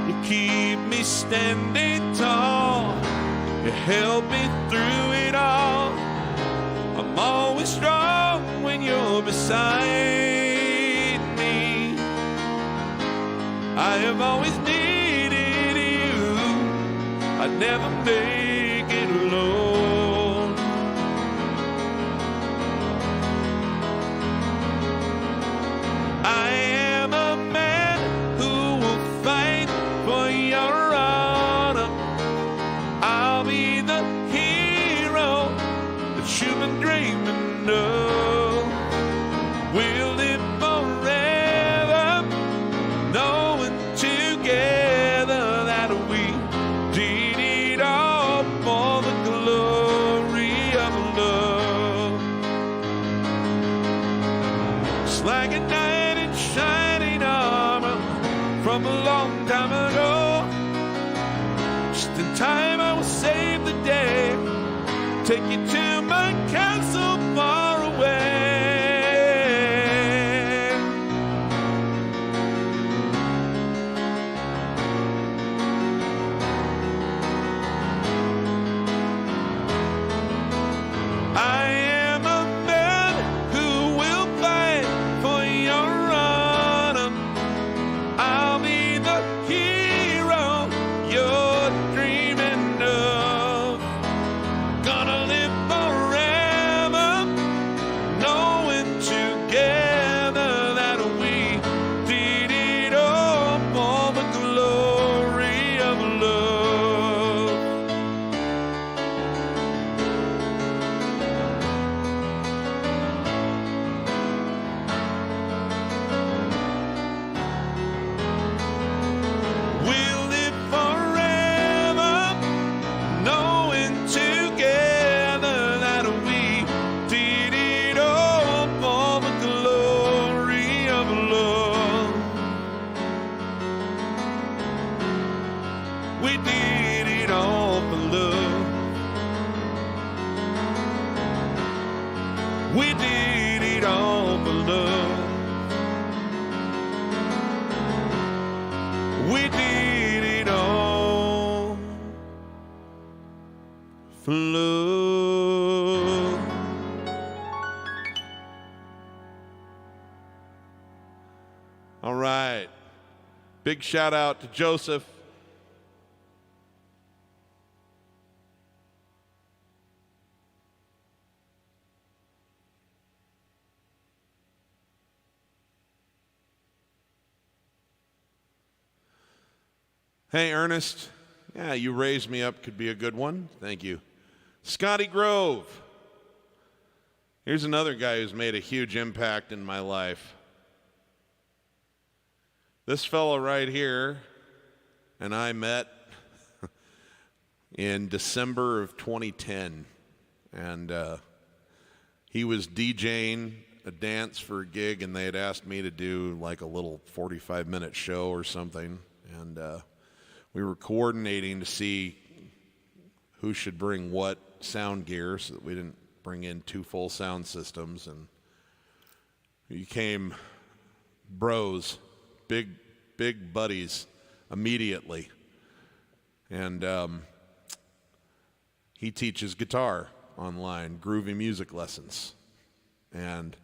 You keep me standing tall. You help me through it all. I'm always strong when you're beside me. I have always needed you. I'd never make it alone. know we'll live forever, knowing together that we did it all for the glory of love. It's like a knight in shining armor from a long time ago. Just in time I will save the day, take you to my castle far away. I am a man who will fight for your honor. I'll be the hero you're dreaming of. Gonna live forever, knowing together that we did it all for the glory of love. We'll live forever, knowing together that we did it all for the glory of love. We did it all for love. We did it all for love. We did it all for love. All right. Big shout out to Joseph. Hey, Ernest. Yeah, you raised me up could be a good one. Thank you. Scotty Grove. Here's another guy who's made a huge impact in my life. This fellow right here and I met in December of 2010. And he was DJing a dance for a gig, and they had asked me to do like a little 45-minute show or something. And we were coordinating to see who should bring what sound gear so that we didn't bring in two full sound systems. And we became bros, big buddies immediately. And he teaches guitar online, groovy music lessons. And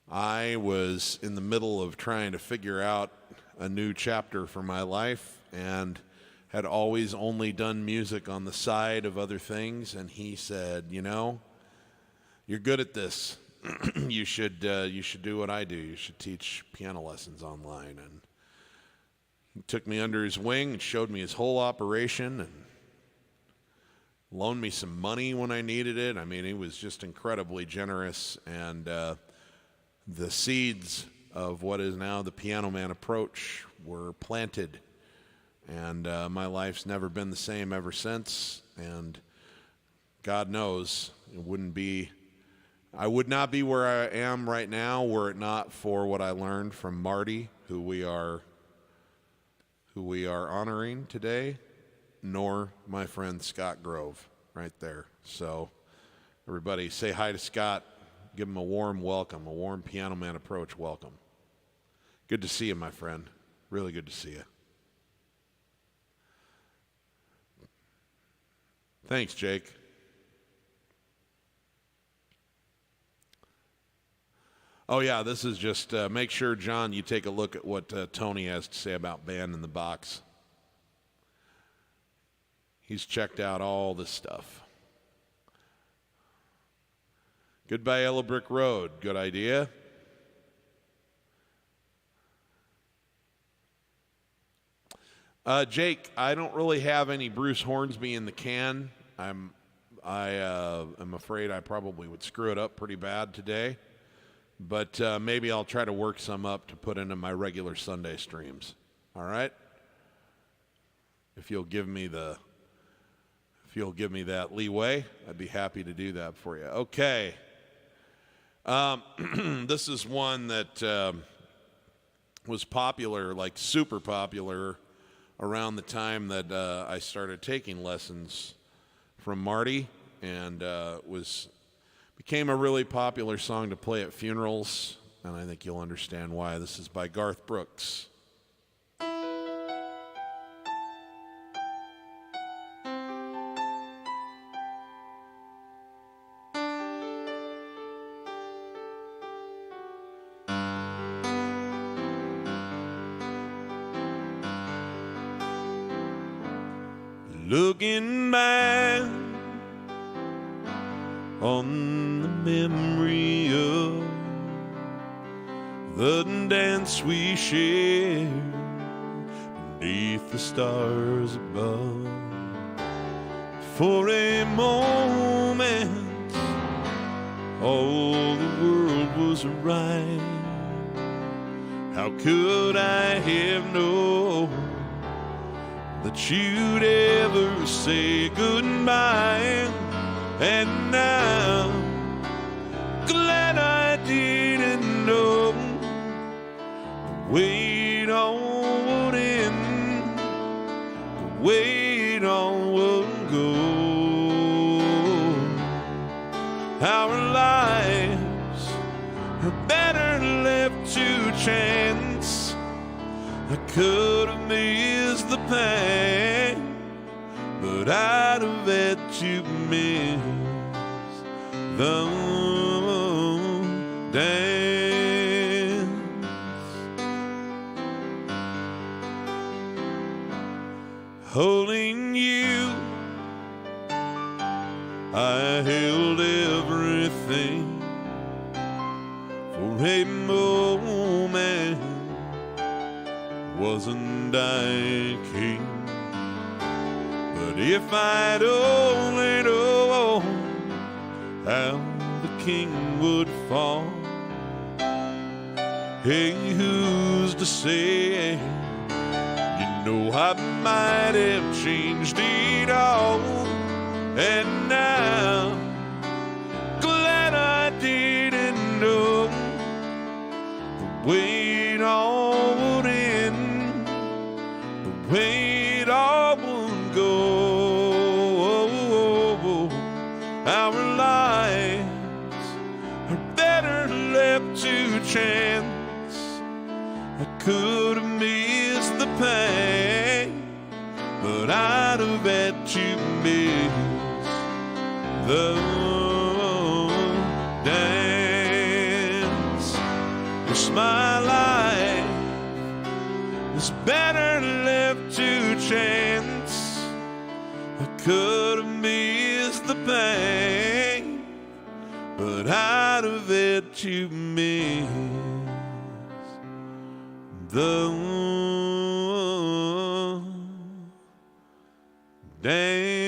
I was in the middle of trying to figure out a new chapter for my life and had always only done music on the side of other things. And he said, you know, you're good at this. You should do what I do. You should teach piano lessons online. And he took me under his wing and showed me his whole operation and loaned me some money when I needed it. I mean, he was just incredibly generous, and the seeds of what is now the Piano Man approach were planted, and my life's never been the same ever since. And God knows I would not be where I am right now were it not for what I learned from Marty, who we are honoring today, nor my friend Scott Grove right there. So everybody say hi to Scott. Give him a warm welcome, a warm Piano Man approach welcome. Good to see you, my friend. Really good to see you. Thanks, Jake. Oh, yeah, this is just make sure, John, you take a look at what Tony has to say about Band in the Box. He's checked out all this stuff. Goodbye, Yellow Brick Road. Good idea. Jake, I don't really have any Bruce Hornsby in the can. I'm I am afraid I probably would screw it up pretty bad today, but maybe I'll try to work some up to put into my regular Sunday streams. All right? If you'll give me that leeway, I'd be happy to do that for you. Okay. This is one that was popular, like super popular, around the time that I started taking lessons from Marty, and became a really popular song to play at funerals, and I think you'll understand why. This is by Garth Brooks. Looking back on the memory of the dance we shared beneath the stars above. For a moment, all the world was right. How could I have known that you'd ever say goodbye? And now, glad I didn't know the way it all would end, the way it all would go. Our lives are better left to chance. I could have missed the pain, but I'd have had to miss the dance. Holding you, I held everything for a moment. Wasn't I king? But if I'd only known how the king would fall, hey, who's to say? You know, I might have changed it all. And now, glad I didn't know the way it all would end, the way it all would go. Our lives are better left to chance. I could have missed the pain, but I'd have had to miss the dance. Yes, my life was better left to chance. I could have missed the pain, but I'd have had to miss the dance.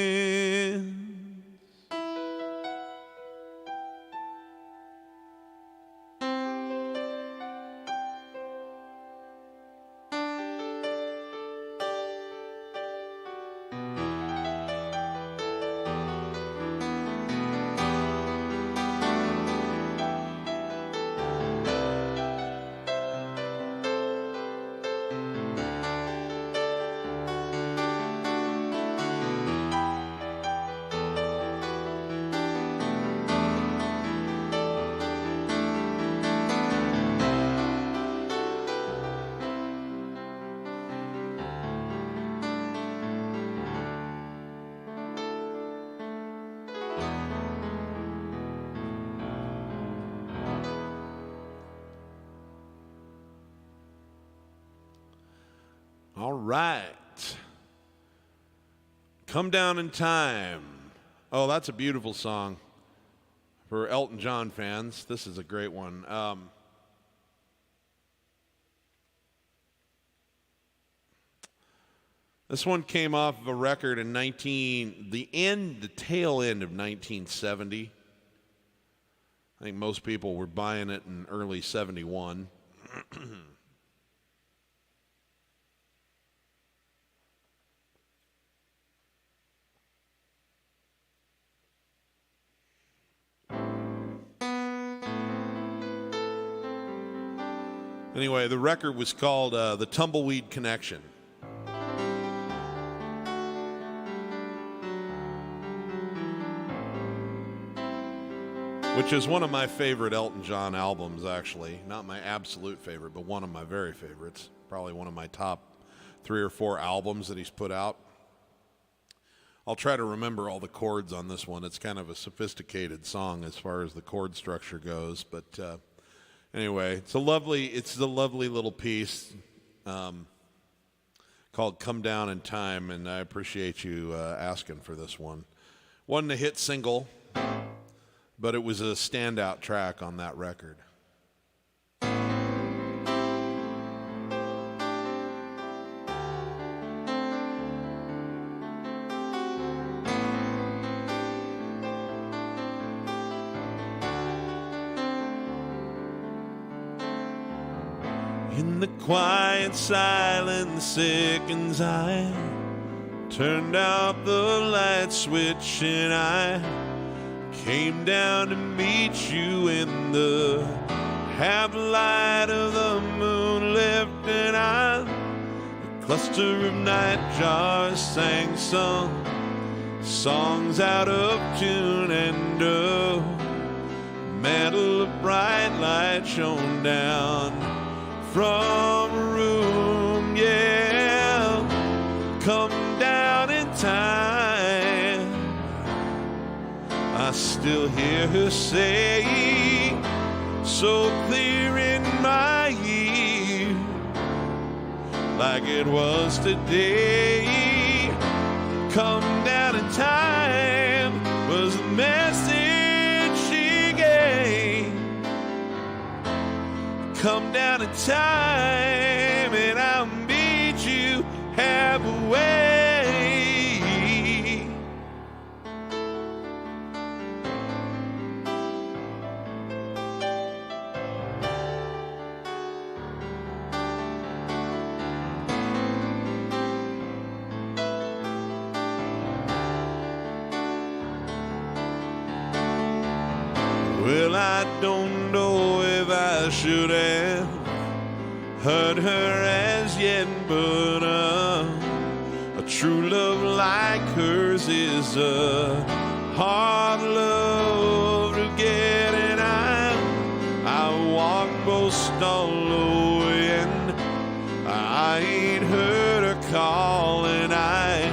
All right. Come Down in Time. Oh, that's a beautiful song. For Elton John fans, this is a great one. This one came off of a record in the tail end of 1970. I think most people were buying it in early 71. Anyway, the record was called The Tumbleweed Connection. Which is one of my favorite Elton John albums, actually. Not my absolute favorite, but one of my very favorites. Probably one of my top 3 or 4 albums that he's put out. I'll try to remember all the chords on this one. It's kind of a sophisticated song as far as the chord structure goes, but anyway, it's a lovely little piece called "Come Down in Time," and I appreciate you asking for this one. Wasn't a hit single, but it was a standout track on that record. In the quiet silence seconds, I turned out the light switch and I came down to meet you in the half light of the moon lifting on a cluster of night jars sang some songs out of tune, and a mantle of bright light shone down from a room, yeah, come down in time. I still hear her say, so clear in my ear, like it was today. Come down in time was the message she gave. Come down in time and I'll meet you halfway. Well, I don't know if I should have hurt her as yet, but a true love like hers is a hard love to get, and I walk most all the way, and I ain't heard her call, and I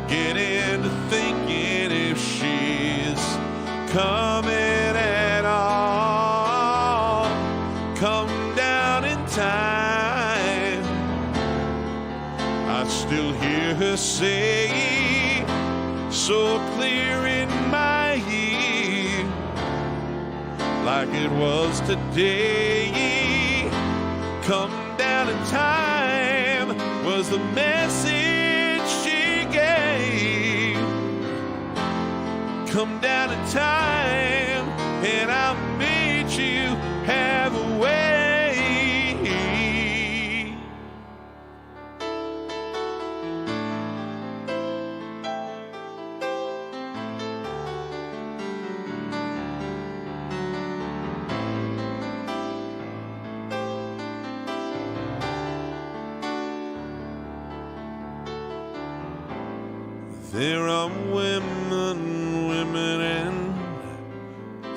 get into thinking if she's coming at all. Come down in time. I still hear her say, so clear in my ear, like it was today. Come down in time was the message she gave. Come down in time and I'll meet you halfway. There are women, and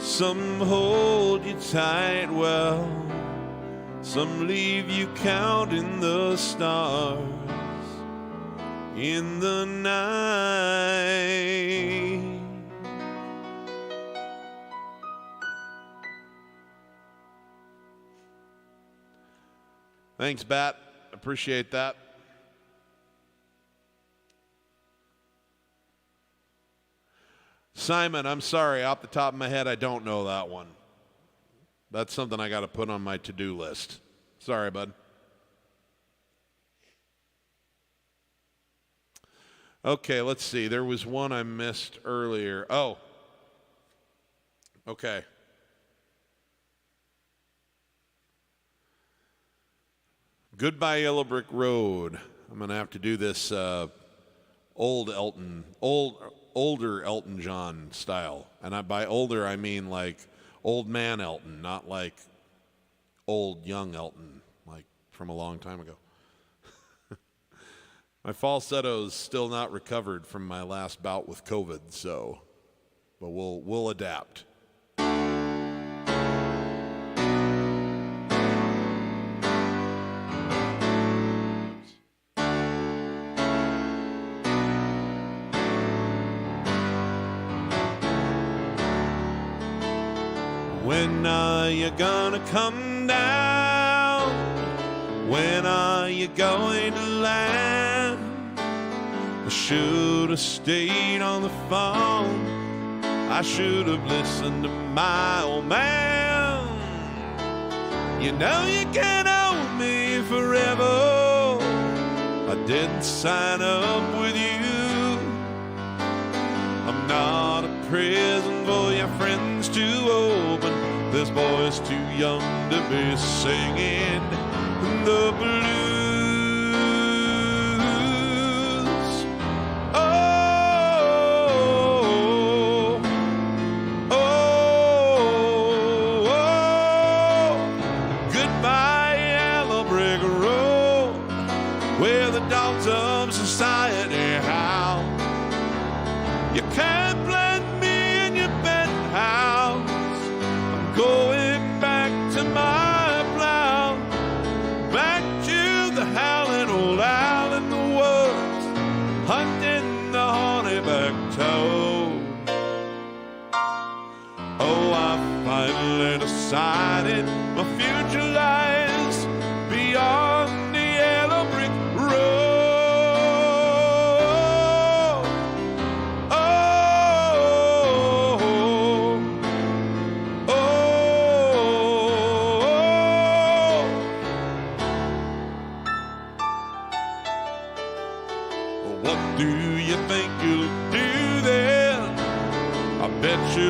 some hold you tight, well, some leave you counting the stars in the night. Thanks, Bat. Appreciate that. Simon, I'm sorry, off the top of my head, I don't know that one. That's something I got to put on my to-do list. Sorry, bud. Okay, let's see. There was one I missed earlier. Oh, okay. Goodbye Yellow Brick Road. I'm going to have to do this older Elton John style. And by older, I mean like old man Elton, not like old young Elton, like from a long time ago. My falsetto's still not recovered from my last bout with COVID, but we'll adapt. When are you gonna come down? When are you going to land? I should have stayed on the phone. I should have listened to my old man. You know you can't own me forever. I didn't sign up with you. I'm not a prison for your friends to open. This boy's too young to be singing the blues. Oh, oh, oh, goodbye Yellow Brick Road, where the dogs of society howl. You can't blend me in your penthouse. I'm going back to my plow, back to the howling old owl in the woods, hunting the honeyback toad. Oh, I finally decided my future lies beyond the yellow brick road.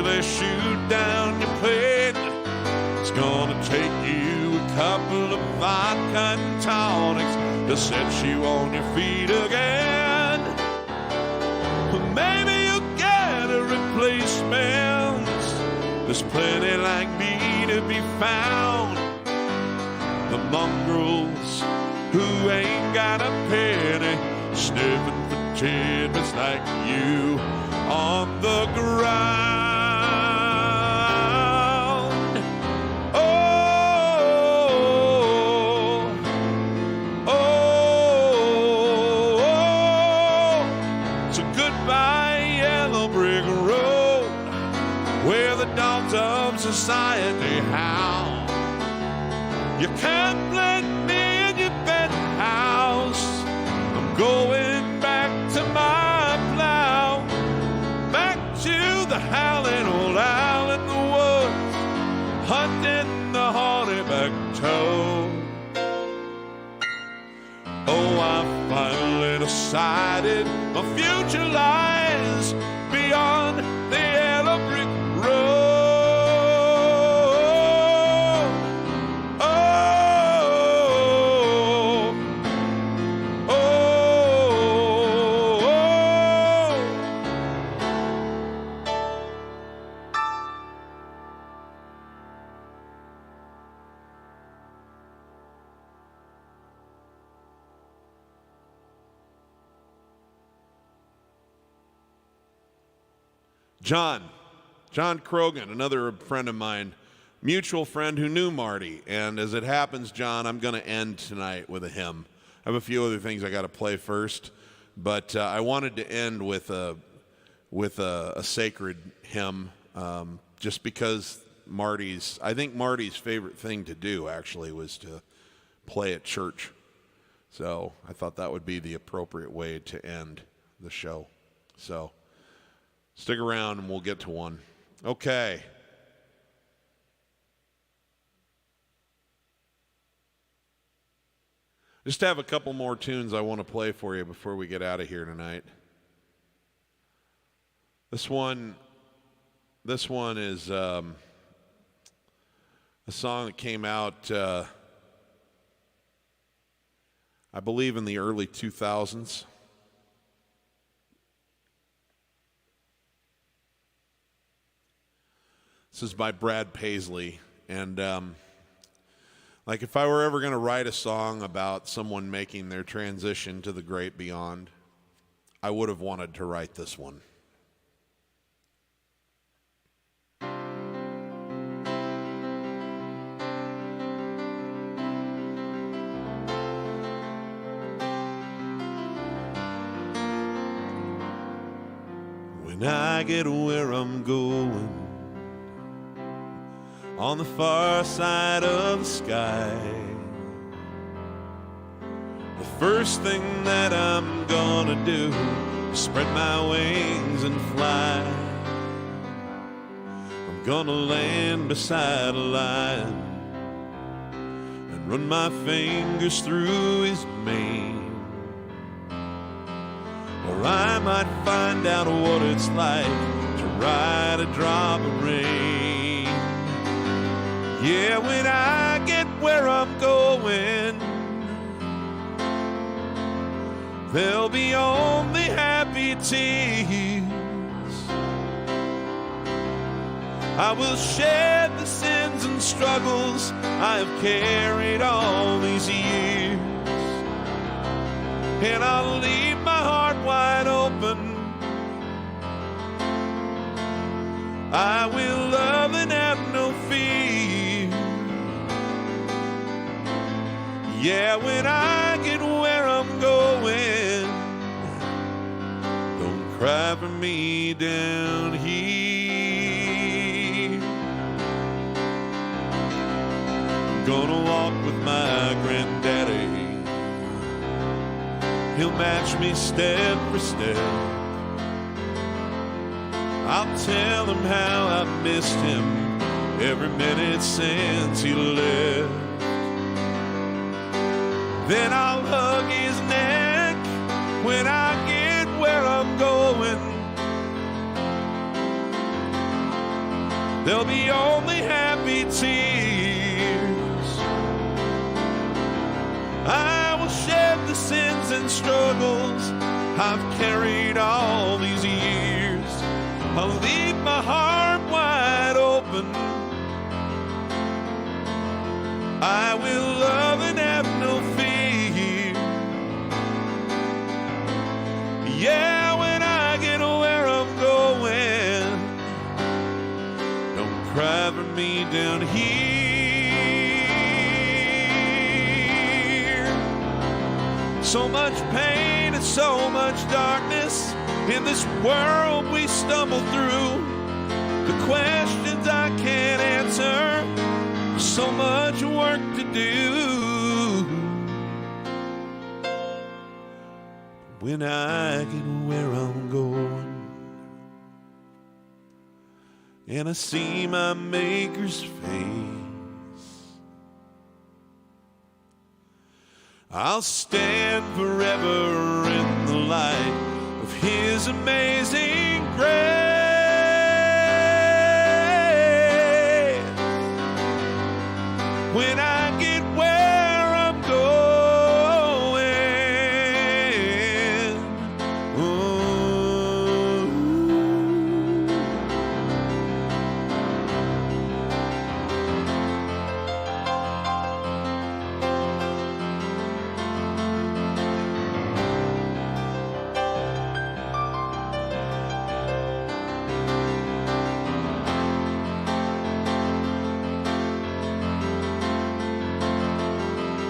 They shoot down your plane. It's gonna take you a couple of vodka and tonics to set you on your feet again. Maybe you'll get a replacement. There's plenty like me to be found. The mongrels who ain't got a penny, sniffing for tidbits like you on the ground. Of society howl. You can't blend me in your penthouse. I'm going back to my plow, back to the howling old owl in the woods, hunting the honeyback toad. Oh, I finally decided my future lies beyond the yellow brick road. John Krogan, another friend of mine, mutual friend who knew Marty. And as it happens, John, I'm going to end tonight with a hymn. I have a few other things I got to play first, but I wanted to end with a sacred hymn, just because I think Marty's favorite thing to do actually was to play at church. So I thought that would be the appropriate way to end the show. So stick around and we'll get to one. Okay. Just have a couple more tunes I want to play for you before we get out of here tonight. This one is a song that came out, I believe, in the early 2000s. This is by Brad Paisley, and like if I were ever going to write a song about someone making their transition to the great beyond, I would have wanted to write this one. When I get where I'm going, on the far side of the sky, the first thing that I'm gonna do is spread my wings and fly. I'm gonna land beside a lion and run my fingers through his mane. Or I might find out what it's like to ride a drop of rain. Yeah, when I get where I'm going, there'll be only happy tears. I will shed the sins and struggles I have carried all these years, and I'll leave my heart wide open. I will love and have no fear. Yeah, when I get where I'm going, don't cry for me down here. I'm gonna walk with my granddaddy. He'll match me step for step. I'll tell him how I've missed him every minute since he left. Then I'll hug his neck when I get where I'm going. There'll be only happy tears. I will shed the sins and struggles I've carried all these years. I'll leave my heart wide open. I will love and have no fear. Yeah, when I get where I'm going, don't cry for me down here. So much pain and so much darkness in this world we stumble through. The questions I can't answer, so much work to do. When I get where I'm going and I see my Maker's face, I'll stand forever in the light of His amazing grace. When I get where I'm going, ooh.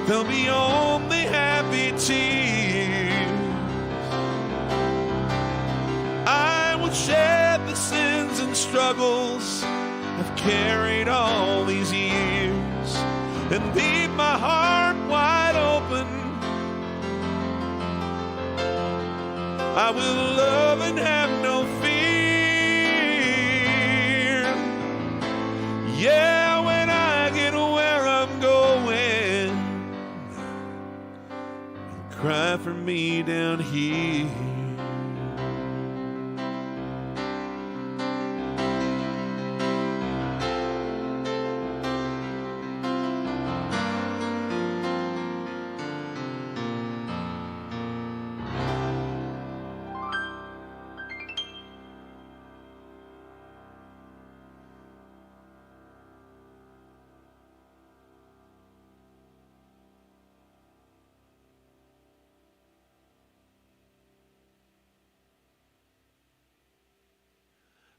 There'll be only happy tears. I will shed the sins and struggles I've carried all these years and leave my heart wide open. I will love and have no fear. Yeah, when I get where I'm going, cry for me down here.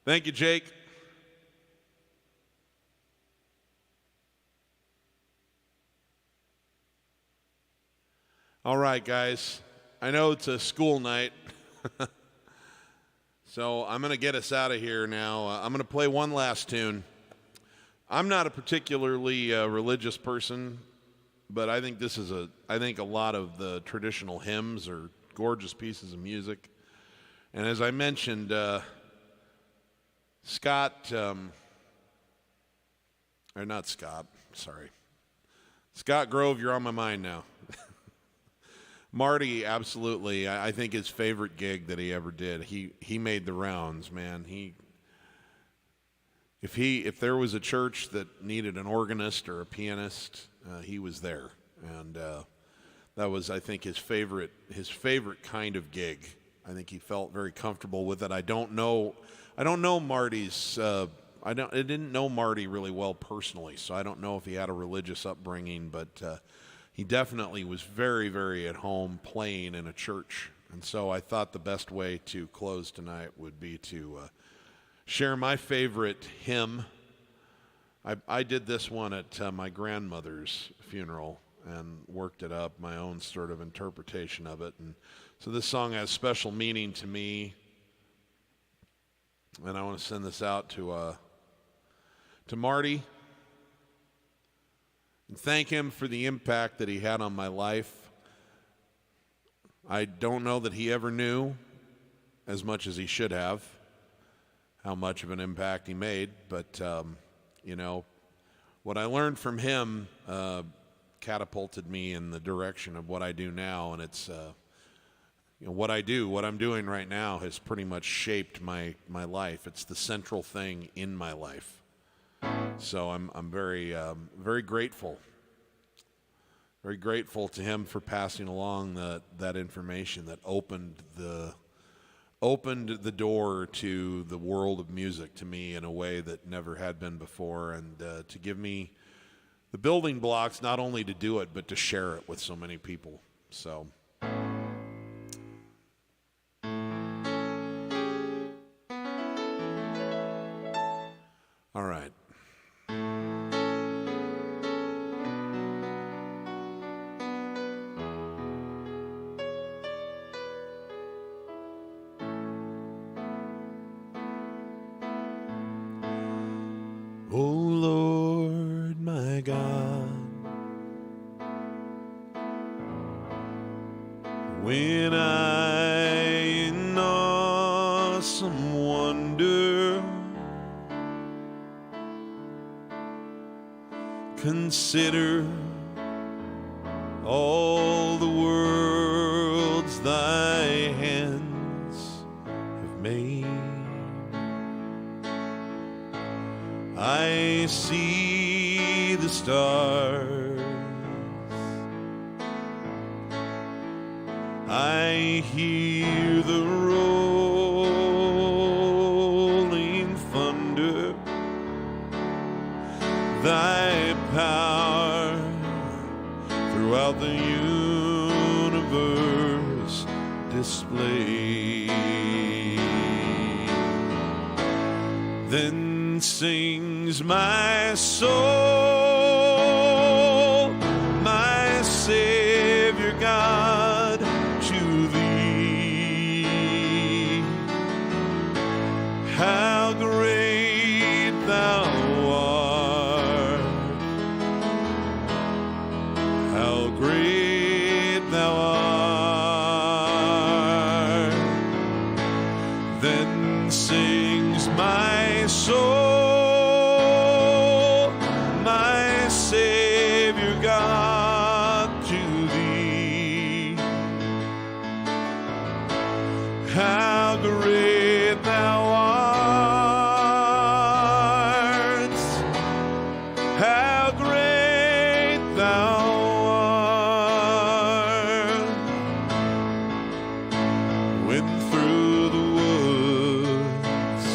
Thank you, Jake. All right, guys. I know it's a school night, so I'm going to get us out of here now. I'm going to play one last tune. I'm not a particularly religious person, but I think a lot of the traditional hymns are gorgeous pieces of music. And as I mentioned, Scott Grove, you're on my mind now. Marty, absolutely. I think his favorite gig that he ever did. He made the rounds, man. If there was a church that needed an organist or a pianist, he was there, and that was, I think, his favorite kind of gig. I think he felt very comfortable with it. I don't know Marty's. I didn't know Marty really well personally, so I don't know if he had a religious upbringing, but he definitely was very, very at home playing in a church. And so I thought the best way to close tonight would be to share my favorite hymn. I did this one at my grandmother's funeral and worked it up, my own sort of interpretation of it. And so this song has special meaning to me. And I want to send this out to Marty and thank him for the impact that he had on my life. I don't know that he ever knew, as much as he should have, how much of an impact he made. But, what I learned from him catapulted me in the direction of what I do now. And it's, what I'm doing right now has pretty much shaped my life. It's the central thing in my life. So I'm very, very grateful. Very grateful to him for passing along that information that opened the door to the world of music to me in a way that never had been before, and to give me the building blocks not only to do it but to share it with so many people. So all right. Oh Lord, my God, when I in awesome wonder consider all the worlds thy hands have made, I see the stars, I hear the rolling thunder, thy power throughout the universe displayed. Then sings my soul, my Savior God, to thee. How great thou art, how great thou art. Then sings my soul, my Savior God, to thee. How great thou art, how great thou art. When through the woods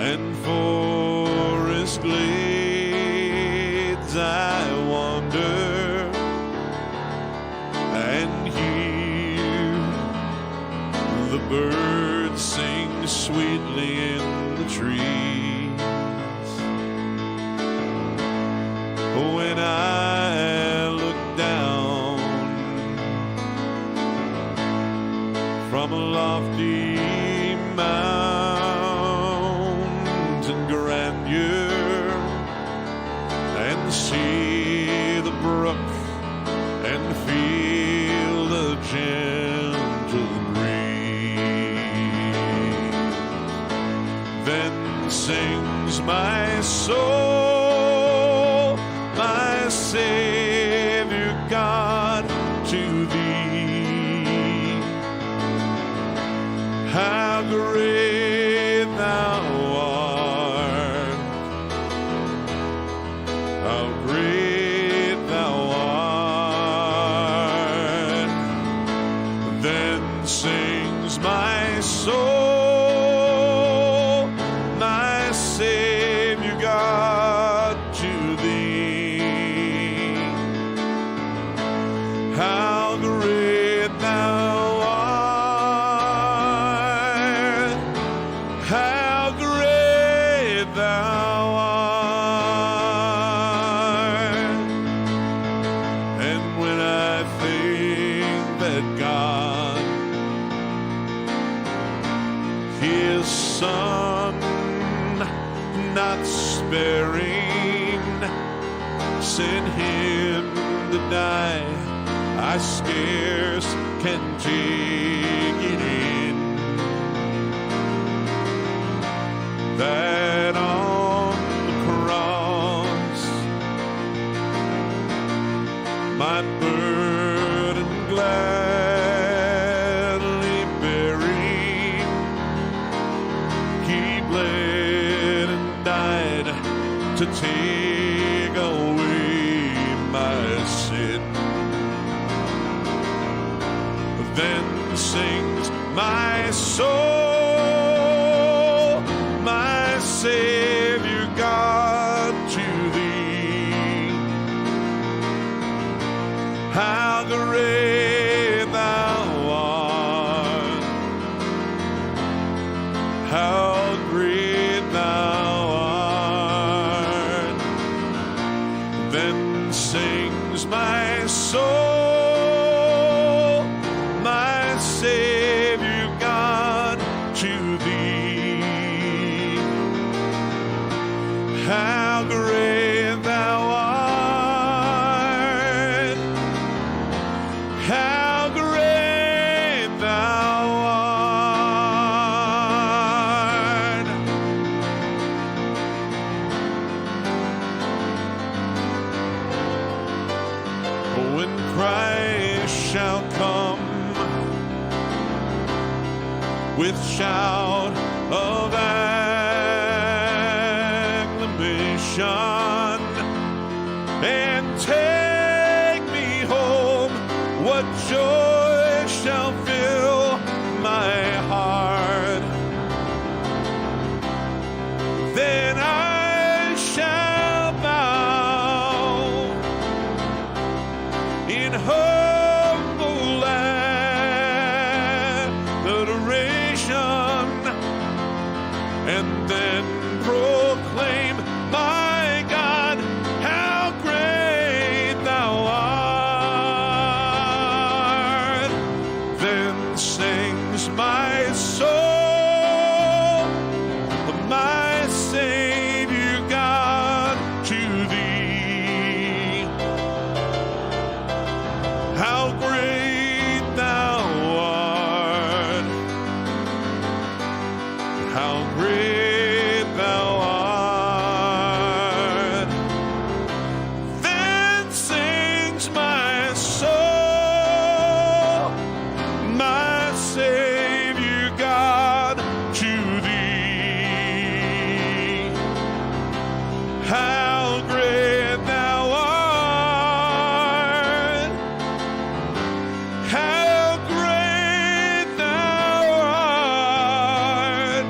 and forest glades I wander and hear the birds sing quietly in the trees. When I look down from a lofty mountain grandeur and see the brook and feel the gentle breeze, then sings my soul, my Savior God, to thee. How great thou art, how great thou art. Then sings my soul, my Savior God, to thee. How great thou art, how great thou art. And when I think that God, his Son, not sparing, sent him to die, I scarce can take it in, that on the cross my burden gladly bearing, he bled and died to take away my sin. Then sings my soul, my Savior God, to thee. How great thou art, how great thou art. Then sings my soul, my Savior God, to thee. How great thou art, how great thou art. When Christ shall come with shout of acclamation and take me home, what joy shall fill my heart. Then I shall bow in humble adoration, and then proclaim, my God, how great thou art. Then sings my soul, my Savior God, to thee. How great thou art, how great thou art. Then sings my soul, my Savior God, to thee. How great thou art, how great thou art.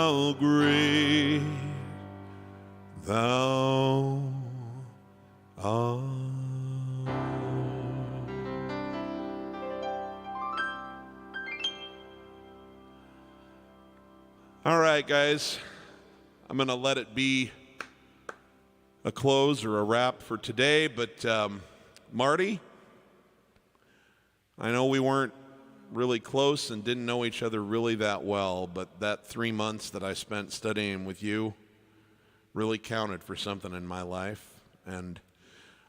how great thou art. All right, guys, I'm going to let it be a close or a wrap for today, but Marty, I know we weren't really close and didn't know each other really that well, but that 3 months that I spent studying with you really counted for something in my life, and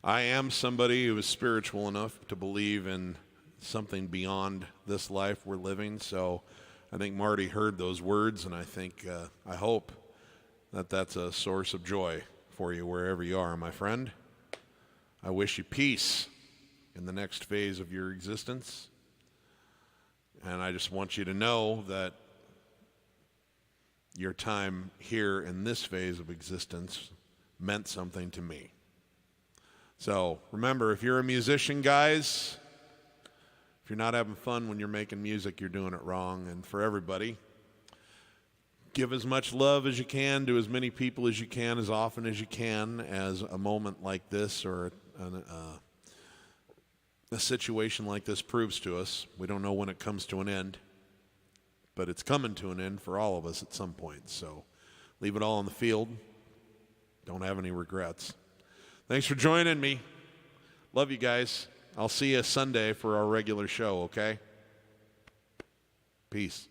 I am somebody who is spiritual enough to believe in something beyond this life we're living, so I think Marty heard those words, and I hope that that's a source of joy for you wherever you are, my friend. I wish you peace in the next phase of your existence. And I just want you to know that your time here in this phase of existence meant something to me. So remember, if you're a musician, guys, if you're not having fun when you're making music, you're doing it wrong. And for everybody, give as much love as you can to as many people as you can, as often as you can, as a moment like this or a situation like this proves to us. We don't know when it comes to an end, but it's coming to an end for all of us at some point. So leave it all on the field. Don't have any regrets. Thanks for joining me. Love you guys. I'll see you Sunday for our regular show, okay? Peace.